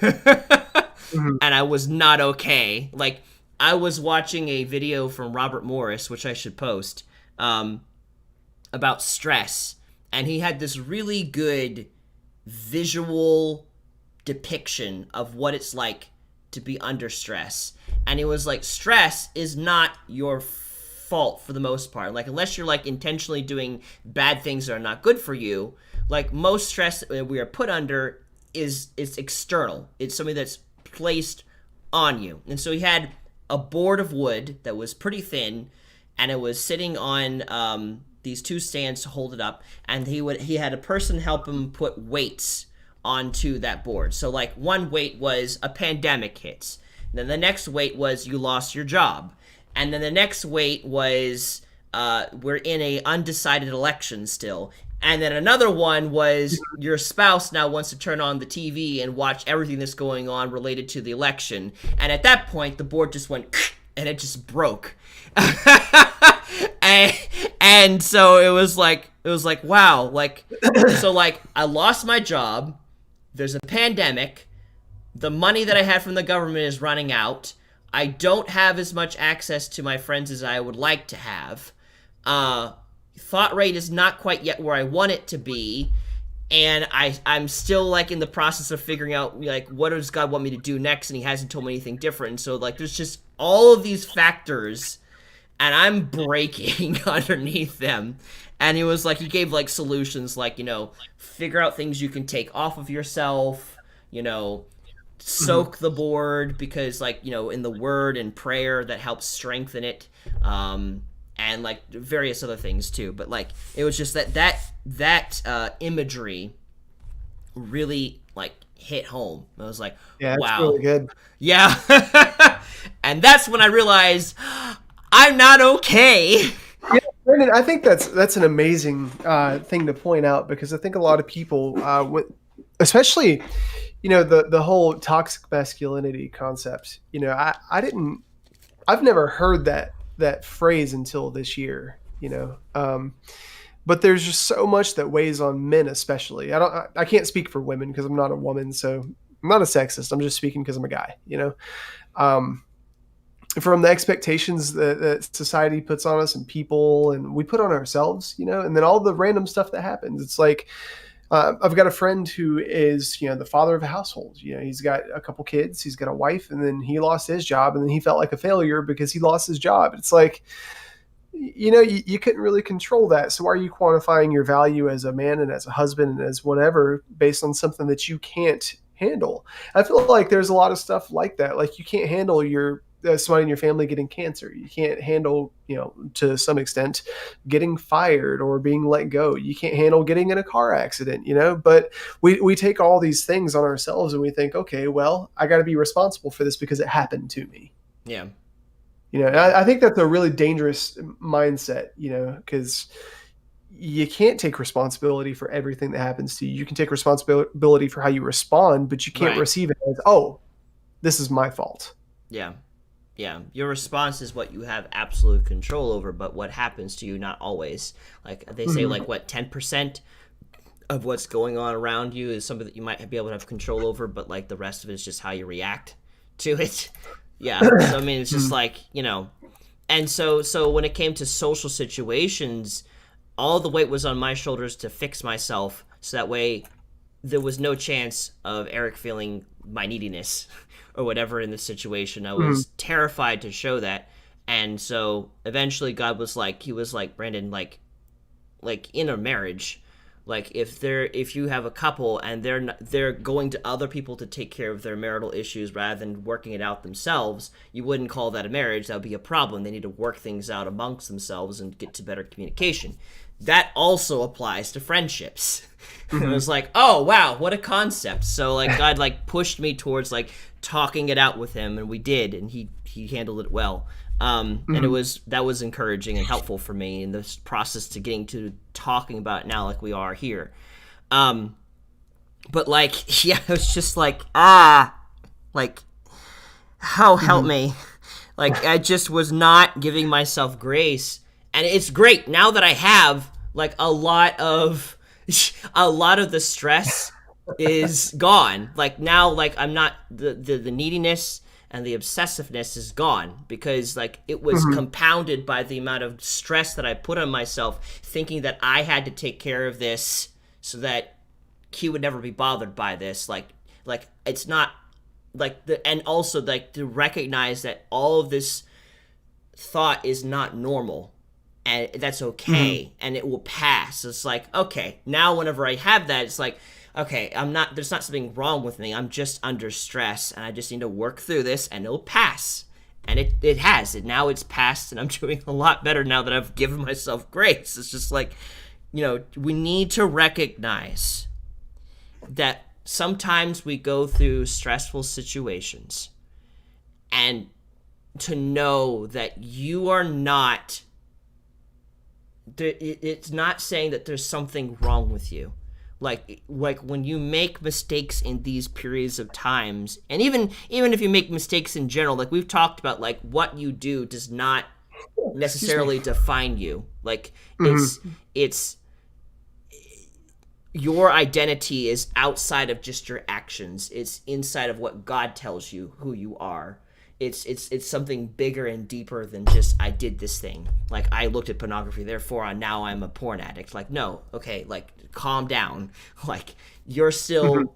And I was not okay. Like I was watching a video from Robert Morris, which I should post, about stress. And he had this really good visual depiction of what it's like to be under stress. And it was like, stress is not your fault for the most part. Like, unless you're like intentionally doing bad things that are not good for you, like most stress that we are put under is external. It's something that's placed on you. And so he had a board of wood that was pretty thin, and it was sitting on these two stands to hold it up. And he had a person help him put weights onto that board. So like one weight was a pandemic hits. Then the next weight was you lost your job. And then the next weight was we're in a undecided election still. And then another one was your spouse now wants to turn on the TV and watch everything that's going on related to the election. And at that point, the board just went and it just broke. and so it was like, wow. Like, so like I lost my job. There's a pandemic. The money that I had from the government is running out. I don't have as much access to my friends as I would like to have. Thought rate is not quite yet where I want it to be. And I'm still like in the process of figuring out like what does God want me to do next, and he hasn't told me anything different. And so like there's just all of these factors and I'm breaking underneath them. And he was like, he gave like solutions like, figure out things you can take off of yourself, soak the board because like, in the word and prayer that helps strengthen it. And like various other things too. But like, it was just that imagery really like hit home. I was like, yeah, wow. That's really good. Yeah. And that's when I realized I'm not okay. Yeah, Brandon, I think that's an amazing thing to point out, because I think a lot of people, especially, the whole toxic masculinity concept. I've never heard that phrase until this year. But there's just so much that weighs on men, especially. I can't speak for women because I'm not a woman, so I'm not a sexist. I'm just speaking because I'm a guy. Um, from the expectations that society puts on us and people, and we put on ourselves, and then all the random stuff that happens. It's like, I've got a friend who is, the father of a household. He's got a couple kids, he's got a wife, and then he lost his job, and then he felt like a failure because he lost his job. It's like, you couldn't really control that. So why are you quantifying your value as a man and as a husband and as whatever based on something that you can't handle? I feel like there's a lot of stuff like that. Like, you can't handle somebody in your family getting cancer. You can't handle, to some extent, getting fired or being let go. You can't handle getting in a car accident, but we take all these things on ourselves and we think, okay, well, I got to be responsible for this because it happened to me. Yeah. I think that's a really dangerous mindset, because you can't take responsibility for everything that happens to you. You can take responsibility for how you respond, but you can't receive it as, oh, this is my fault. Yeah. Yeah. Your response is what you have absolute control over, but what happens to you, not always. Like they say, 10% of what's going on around you is something that you might be able to have control over, but like the rest of it is just how you react to it. Yeah. So, I mean, it's just like, and so when it came to social situations, all the weight was on my shoulders to fix myself. So that way there was no chance of Eric feeling my neediness or whatever in this situation. I was terrified to show that. And so eventually God was like, Brandon, like in a marriage, like if you have a couple and they're going to other people to take care of their marital issues rather than working it out themselves, you wouldn't call that a marriage. That would be a problem. They need to work things out amongst themselves and get to better communication. That also applies to friendships. And I was like, oh wow, what a concept. So like God like pushed me towards like talking it out with him, and we did, and he handled it well. And that was encouraging and helpful for me in this process to getting to talking about it now like we are here. But like, yeah, it was just like, like, how help me. Like, I just was not giving myself grace. And it's great now that I have like a lot of the stress is gone. Like now, like I'm not the neediness and the obsessiveness is gone, because like it was compounded by the amount of stress that I put on myself, thinking that I had to take care of this so that Q would never be bothered by this. Like it's not like and also like to recognize that all of this thought is not normal. And that's okay, and it will pass. It's like, okay, now whenever I have that, it's like, okay, there's not something wrong with me. I'm just under stress, and I just need to work through this, and it'll pass. And it has. Now it's passed, and I'm doing a lot better now that I've given myself grace. It's just like, we need to recognize that sometimes we go through stressful situations, and to know that you are not... It's not saying that there's something wrong with you. Like when you make mistakes in these periods of times, and even if you make mistakes in general, like we've talked about, like what you do does not necessarily define you. Like it's your identity is outside of just your actions. It's inside of what God tells you who you are. It's something bigger and deeper than just I did this thing. Like I looked at pornography, therefore now I'm a porn addict. Like no, okay, like calm down. Like you're still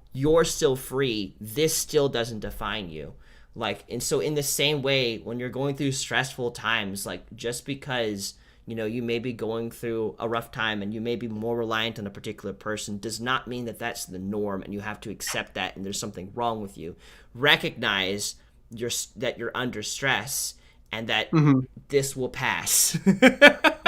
free. This still doesn't define you. Like, and so in the same way, when you're going through stressful times, like just because you may be going through a rough time and you may be more reliant on a particular person does not mean that that's the norm, and you have to accept that and there's something wrong with you. Recognize that you're under stress and that this will pass.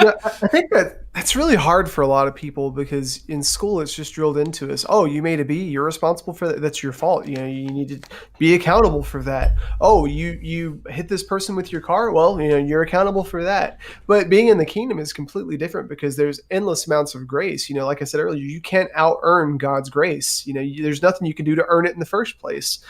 Yeah, I think that's really hard for a lot of people because in school it's just drilled into us. Oh, you made a B, you're responsible for that. That's your fault. You know, you need to be accountable for that. Oh, you hit this person with your car. Well, you know, you're accountable for that. But being in the kingdom is completely different because there's endless amounts of grace. You know, like I said earlier, you can't out earn God's grace. You know, there's nothing you can do to earn it in the first place.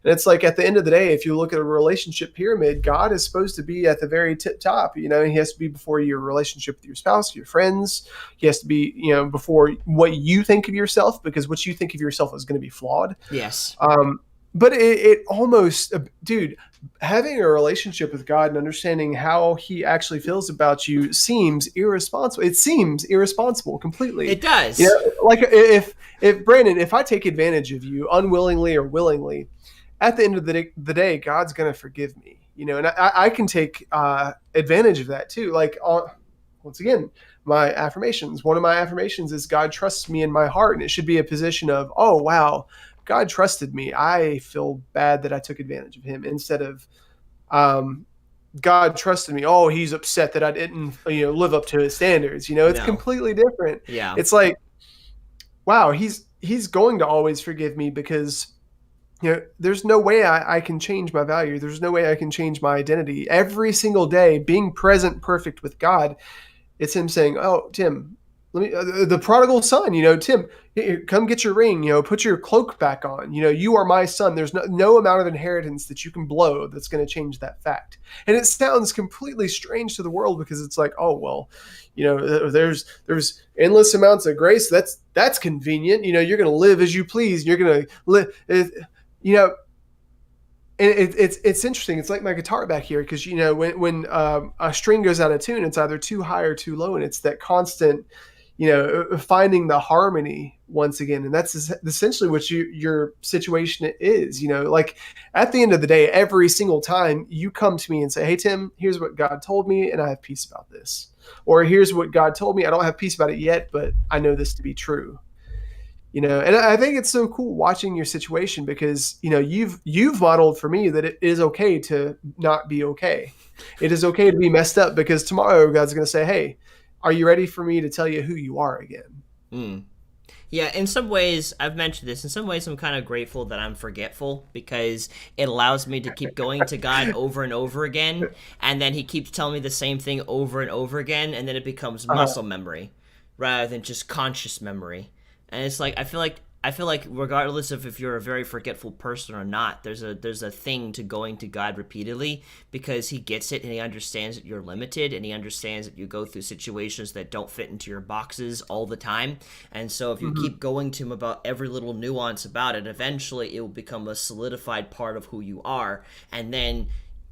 And it's like at the end of the day, if you look at a relationship pyramid, God is supposed to be at the very tip top. You know, he has to be before your relationship with your spouse, your friends. He has to be, you know, before what you think of yourself, because what you think of yourself is going to be flawed. Yes. But it almost, dude, having a relationship with God and understanding how he actually feels about you seems irresponsible. It seems irresponsible completely. It does. You know, like if Brandon, if I take advantage of you unwillingly or willingly, at the end of the day, God's going to forgive me, you know, and I can take advantage of that too. Like, once again, my affirmations, one of my affirmations is God trusts me in my heart. And it should be a position of, oh, wow, God trusted me. I feel bad that I took advantage of him, instead of, God trusted me. Oh, he's upset that I didn't, you know, live up to his standards. You know, it's completely different. Yeah. It's like, wow, he's going to always forgive me because, you know, there's no way I can change my value. There's no way I can change my identity. Every single day, being present, perfect with God, it's him saying, "Oh, Tim, let me." The prodigal son, you know, Tim, here, come get your ring. You know, put your cloak back on. You know, you are my son. There's no amount of inheritance that you can blow that's going to change that fact. And it sounds completely strange to the world because it's like, oh well, you know, there's endless amounts of grace. That's convenient. You know, you're going to live as you please. You're going to live. You know, it's interesting. It's like my guitar back here because, you know, when a string goes out of tune, it's either too high or too low, and it's that constant, you know, finding the harmony once again. And that's essentially what your situation is. You know, like at the end of the day, every single time you come to me and say, "Hey Tim, here's what God told me, and I have peace about this," or "Here's what God told me, I don't have peace about it yet, but I know this to be true." You know, and I think it's so cool watching your situation because, you know, you've modeled for me that it is okay to not be okay. It is okay to be messed up because tomorrow God's going to say, "Hey, are you ready for me to tell you who you are again?" Mm. Yeah, in some ways, I've mentioned this. In some ways, I'm kind of grateful that I'm forgetful because it allows me to keep going to God over and over again. And then he keeps telling me the same thing over and over again. And then it becomes muscle memory rather than just conscious memory. And it's like I feel like regardless of if you're a very forgetful person or not, there's a thing to going to God repeatedly because he gets it and he understands that you're limited and he understands that you go through situations that don't fit into your boxes all the time. And so if you keep going to him about every little nuance about it, eventually it will become a solidified part of who you are. And then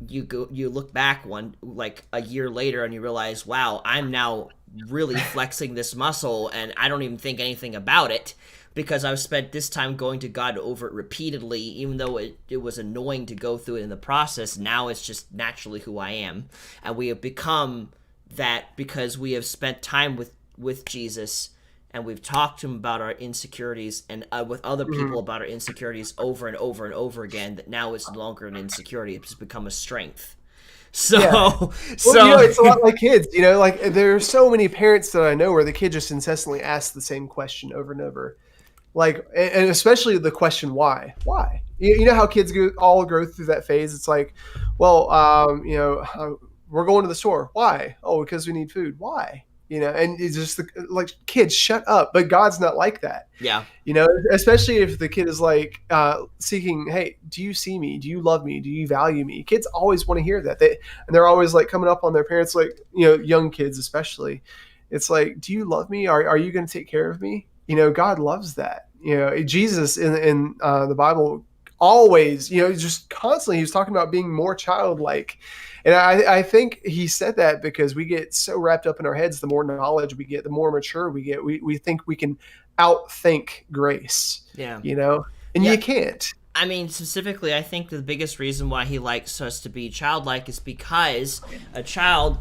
you look back like a year later and you realize, wow, I'm now really flexing this muscle and I don't even think anything about it because I've spent this time going to God over it repeatedly, even though it was annoying to go through it in the process. Now it's just naturally who I am. And we have become that because we have spent time with Jesus and we've talked to him about our insecurities and with other people about our insecurities over and over and over again, that now it's no longer an insecurity. It's become a strength. So, Yeah. Well, you know, it's a lot like kids, you know, like there are so many parents that I know where the kid just incessantly asks the same question over and over. Like, and especially the question, why? You know how kids all go through that phase. It's like, well, you know, we're going to the store. Why? Oh, because we need food. Why? You know, and it's just like, kids, shut up. But God's not like that. yeah. You know, especially if the kid is like seeking, "Hey, do you see me? Do you love me? Do you value me?" Kids always want to hear that. And they're always like coming up on their parents, like, you know, young kids especially. It's like, "Do you love me? Are you going to take care of me?" You know, God loves that. You know, Jesus in the Bible always, you know, just constantly, he was talking about being more childlike. And I think he said that because we get so wrapped up in our heads. The more knowledge we get, the more mature we get. We think we can outthink grace. Yeah. You know, and you can't. I mean, specifically, I think the biggest reason why he likes us to be childlike is because a child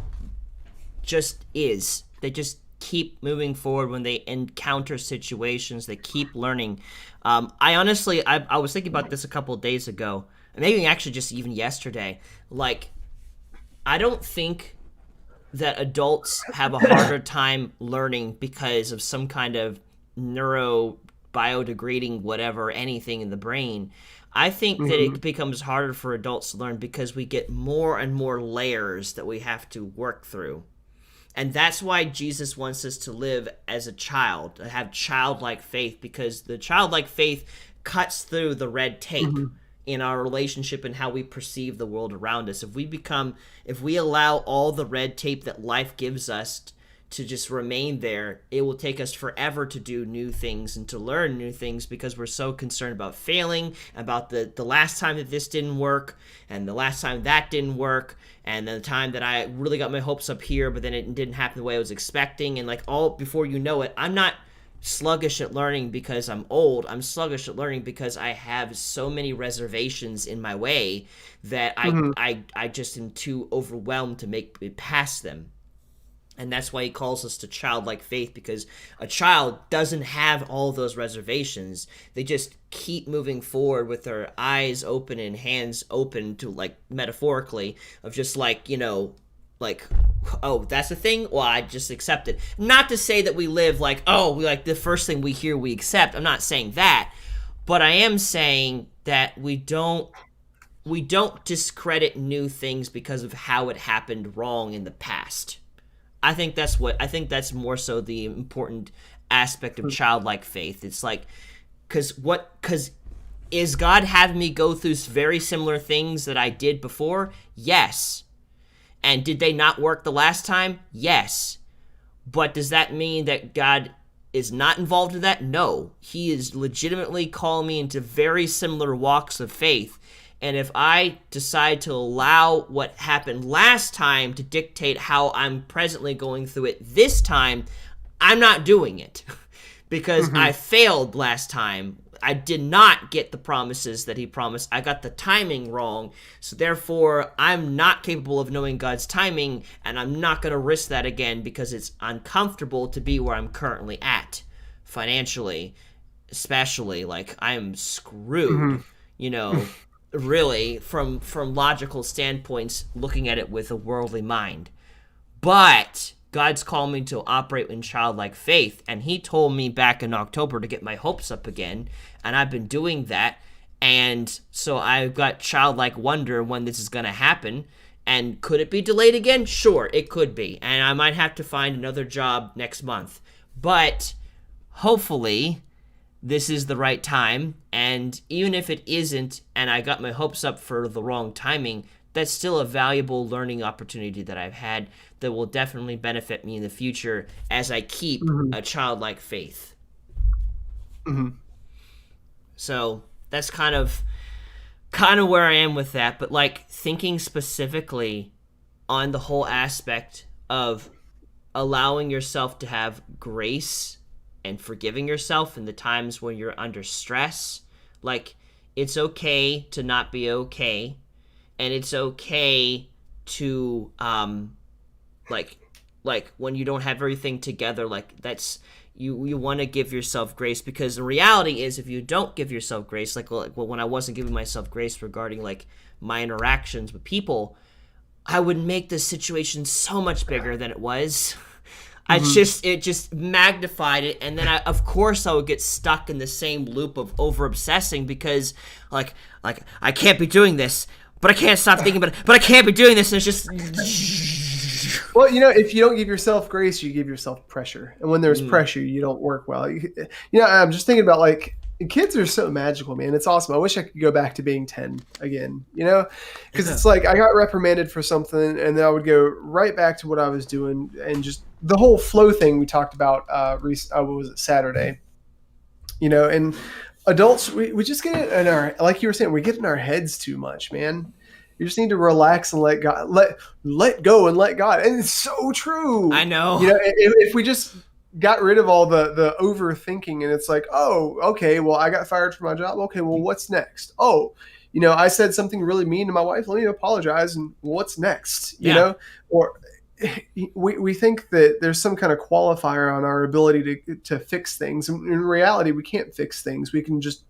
just is. They just keep moving forward when they encounter situations. They keep learning. I honestly, I was thinking about this a couple of days ago, and maybe actually just even yesterday. Like, I don't think that adults have a harder time learning because of some kind of neuro biodegrading whatever anything in the brain. I think that Hmm. it becomes harder for adults to learn because we get more and more layers that we have to work through. And that's why Jesus wants us to live as a child, to have childlike faith, because the childlike faith cuts through the red tape Hmm. in our relationship and how we perceive the world around us. If we allow all the red tape that life gives us to just remain there, it will take us forever to do new things and to learn new things because we're so concerned about failing, about the last time that this didn't work, and the last time that didn't work, and the time that I really got my hopes up here, but then it didn't happen the way I was expecting. And like all before you know it, I'm not sluggish at learning because I'm old. I'm sluggish at learning because I have so many reservations in my way that Hmm. I just am too overwhelmed to make it past them. And that's why he calls us to childlike faith, because a child doesn't have all those reservations. They just keep moving forward with their eyes open and hands open, to like metaphorically, of just like, like, oh, that's a thing, well, I just accept it. Not to say that we live like, oh, we like the first thing we hear we accept. I'm not saying that, but I am saying that we don't discredit new things because of how it happened wrong in the past. I think that's more so the important aspect of childlike faith. It's like, because is God having me go through very similar things that I did before? Yes. And did they not work the last time? Yes. But does that mean that God is not involved in that? No. He is legitimately calling me into very similar walks of faith. And if I decide to allow what happened last time to dictate how I'm presently going through it this time, I'm not doing it. Because Hmm. I failed last time. I did not get the promises that he promised. I got the timing wrong. So therefore, I'm not capable of knowing God's timing, and I'm not going to risk that again because it's uncomfortable to be where I'm currently at financially, especially. Like, I'm screwed, Hmm. you know, really from logical standpoints, looking at it with a worldly mind. But God's called me to operate in childlike faith, and He told me back in October to get my hopes up again, and I've been doing that. And so I've got childlike wonder when this is going to happen. And could it be delayed again? Sure, it could be. And I might have to find another job next month. But hopefully, this is the right time. And even if it isn't, and I got my hopes up for the wrong timing, that's still a valuable learning opportunity that I've had that will definitely benefit me in the future as I keep Hmm. a childlike faith. Hmm. So that's kind of where I am with that. But like thinking specifically on the whole aspect of allowing yourself to have grace and forgiving yourself in the times when you're under stress. Like, it's okay to not be okay, and it's okay to like when you don't have everything together. Like, that's you want to give yourself grace, because the reality is if you don't give yourself grace, like when I wasn't giving myself grace regarding like my interactions with people, I would make the situation so much bigger than it was. Hmm. It just magnified it, and then of course I would get stuck in the same loop of over obsessing, because like I can't be doing this, but I can't stop thinking about it, but I can't be doing this, and it's just Well, if you don't give yourself grace, you give yourself pressure, and when there's pressure, you don't work well. I'm just thinking about like kids are so magical, man. It's awesome. I wish I could go back to being 10 again. Because it's like I got reprimanded for something, and then I would go right back to what I was doing, and just the whole flow thing we talked about. What was it, Saturday? And adults, we just get it in our, like you were saying, we get in our heads too much, man. You just need to relax and let God, let go and let God. And it's so true. I know. If we just got rid of all the overthinking, and it's like, oh, okay, well, I got fired from my job. Okay, well, what's next? Oh, I said something really mean to my wife. Let me apologize. And what's next? Yeah. Or we think that there's some kind of qualifier on our ability to fix things. In reality, we can't fix things. We can just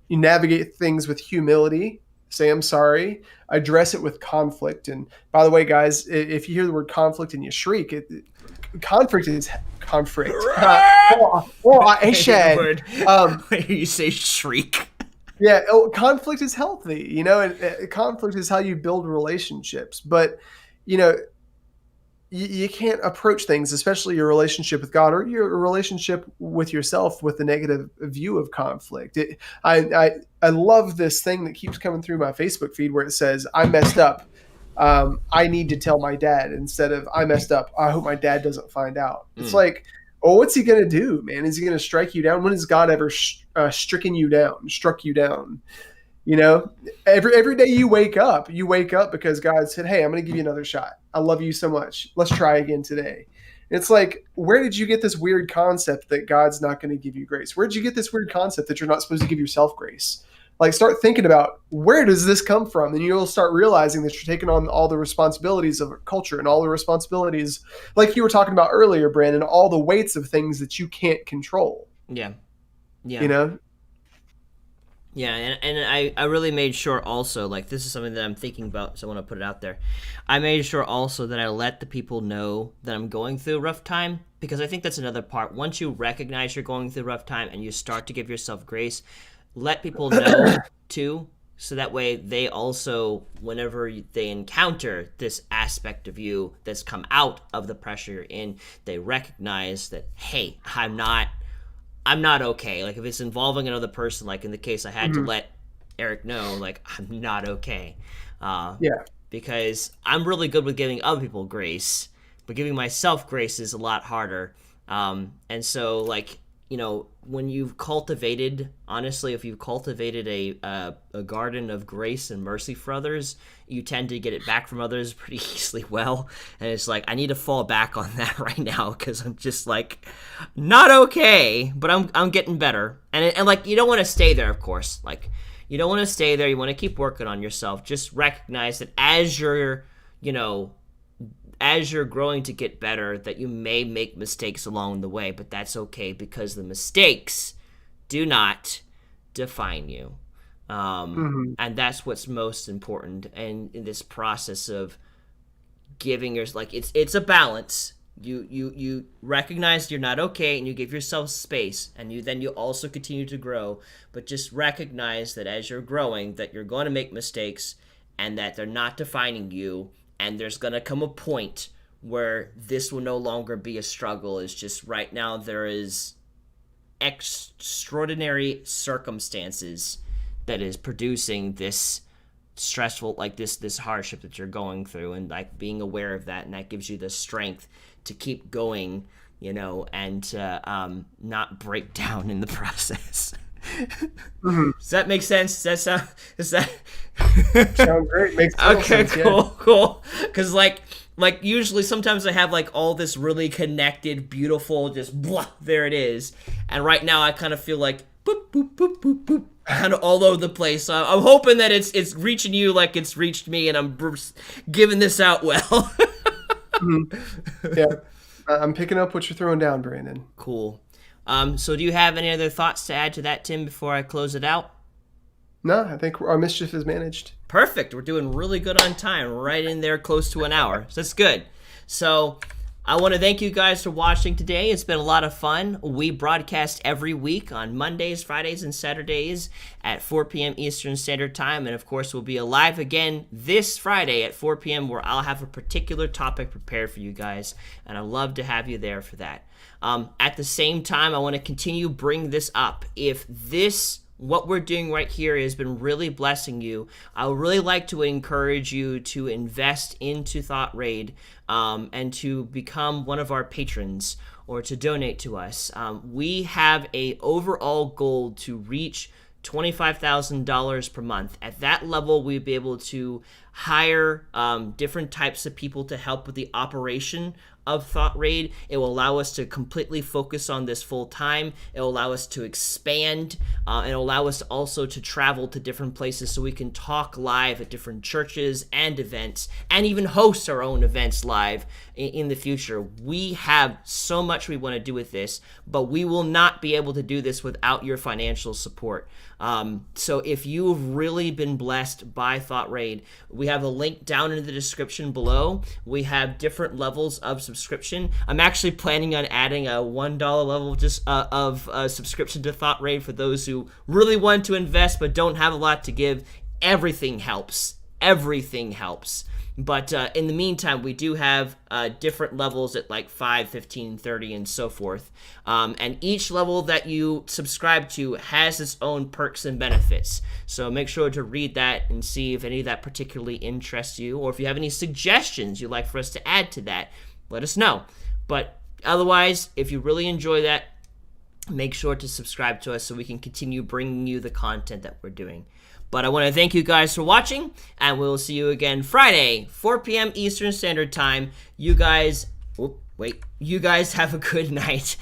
navigate things with humility, say I'm sorry, address it with conflict. And by the way, guys, if you hear the word conflict and you shriek, conflict is conflict. I said, Word. You say shriek. yeah, conflict is healthy, and conflict is how you build relationships. But, you can't approach things, especially your relationship with God or your relationship with yourself, with the negative view of conflict. I love this thing that keeps coming through my Facebook feed where it says, I messed up. I need to tell my dad, instead of I messed up. I hope my dad doesn't find out. It's like, well, what's he going to do, man? Is he going to strike you down? When has God ever struck you down? Every day you wake up because God said, hey, I'm going to give you another shot. I love you so much. Let's try again today. It's like, where did you get this weird concept that God's not going to give you grace? Where did you get this weird concept that you're not supposed to give yourself grace? Like, start thinking about, where does this come from? And you'll start realizing that you're taking on all the responsibilities of culture and all the responsibilities, like you were talking about earlier, Brandon, all the weights of things that you can't control. Yeah. Yeah. Yeah, and I really made sure also, like, this is something that I'm thinking about, so I want to put it out there. I made sure also that I let the people know that I'm going through a rough time, because I think that's another part. Once you recognize you're going through a rough time and you start to give yourself grace, let people know too, so that way they also, whenever they encounter this aspect of you that's come out of the pressure you're in, they recognize that, hey, I'm not okay. Like, if it's involving another person, like in the case I had to let Eric know, like, I'm not okay. Because I'm really good with giving other people grace, but giving myself grace is a lot harder. And so, like, when you've cultivated, honestly, if you've cultivated a garden of grace and mercy for others, you tend to get it back from others pretty easily well. And it's like, I need to fall back on that right now, because I'm just, like, not okay, but I'm getting better. And like, you don't want to stay there, of course. Like, you don't want to stay there. You want to keep working on yourself. Just recognize that as you're growing to get better, that you may make mistakes along the way, but that's okay, because the mistakes do not define you. And that's what's most important. And in this process of giving like, it's a balance. You recognize you're not okay, and you give yourself space, and you also continue to grow, but just recognize that as you're growing, that you're going to make mistakes, and that they're not defining you. And there's going to come a point where this will no longer be a struggle. It's just right now there is extraordinary circumstances that is producing this stressful, like this hardship that you're going through, and like being aware of that, and that gives you the strength to keep going, and not break down in the process. Does that make sense? Does that sound great? Makes okay, sense, cool. Because like usually sometimes I have like all this really connected, beautiful, just blah, there it is. And right now I kind of feel like boop, boop, boop, boop, boop, kind of all over the place. So I'm hoping that it's reaching you like it's reached me, and I'm giving this out well. Yeah, I'm picking up what you're throwing down, Brandon. Cool. So do you have any other thoughts to add to that, Tim, before I close it out? No, I think our mischief is managed. Perfect. We're doing really good on time, right in there close to an hour. So that's good. So I want to thank you guys for watching today. It's been a lot of fun. We broadcast every week on Mondays, Fridays, and Saturdays at 4 p.m. Eastern Standard Time. And of course, we'll be live again this Friday at 4 p.m. where I'll have a particular topic prepared for you guys. And I'd love to have you there for that. At the same time, I want to continue bring this up. If what we're doing right here has been really blessing you, I would really like to encourage you to invest into Thought Raid, and to become one of our patrons, or to donate to us. We have a overall goal to reach $25,000 per month. At that level, we'd be able to hire different types of people to help with the operation of Thought Raid. It will allow us to completely focus on this full time. It will allow us to expand, and it will allow us also to travel to different places so we can talk live at different churches and events, and even host our own events live in the future. We have so much we want to do with this, but we will not be able to do this without your financial support. So if you've really been blessed by Thought Raid, we have a link down in the description below. We have different levels of subscription. I'm actually planning on adding a $1 level just of subscription to Thought Raid for those who really want to invest but don't have a lot to give. Everything helps. Everything helps. But in the meantime, we do have different levels at like 5, 15, 30, and so forth. And each level that you subscribe to has its own perks and benefits. So make sure to read that and see if any of that particularly interests you, or if you have any suggestions you'd like for us to add to that, let us know. But otherwise, if you really enjoy that, make sure to subscribe to us so we can continue bringing you the content that we're doing. But I want to thank you guys for watching, and we'll see you again Friday, 4 p.m. Eastern Standard Time. You guys have a good night.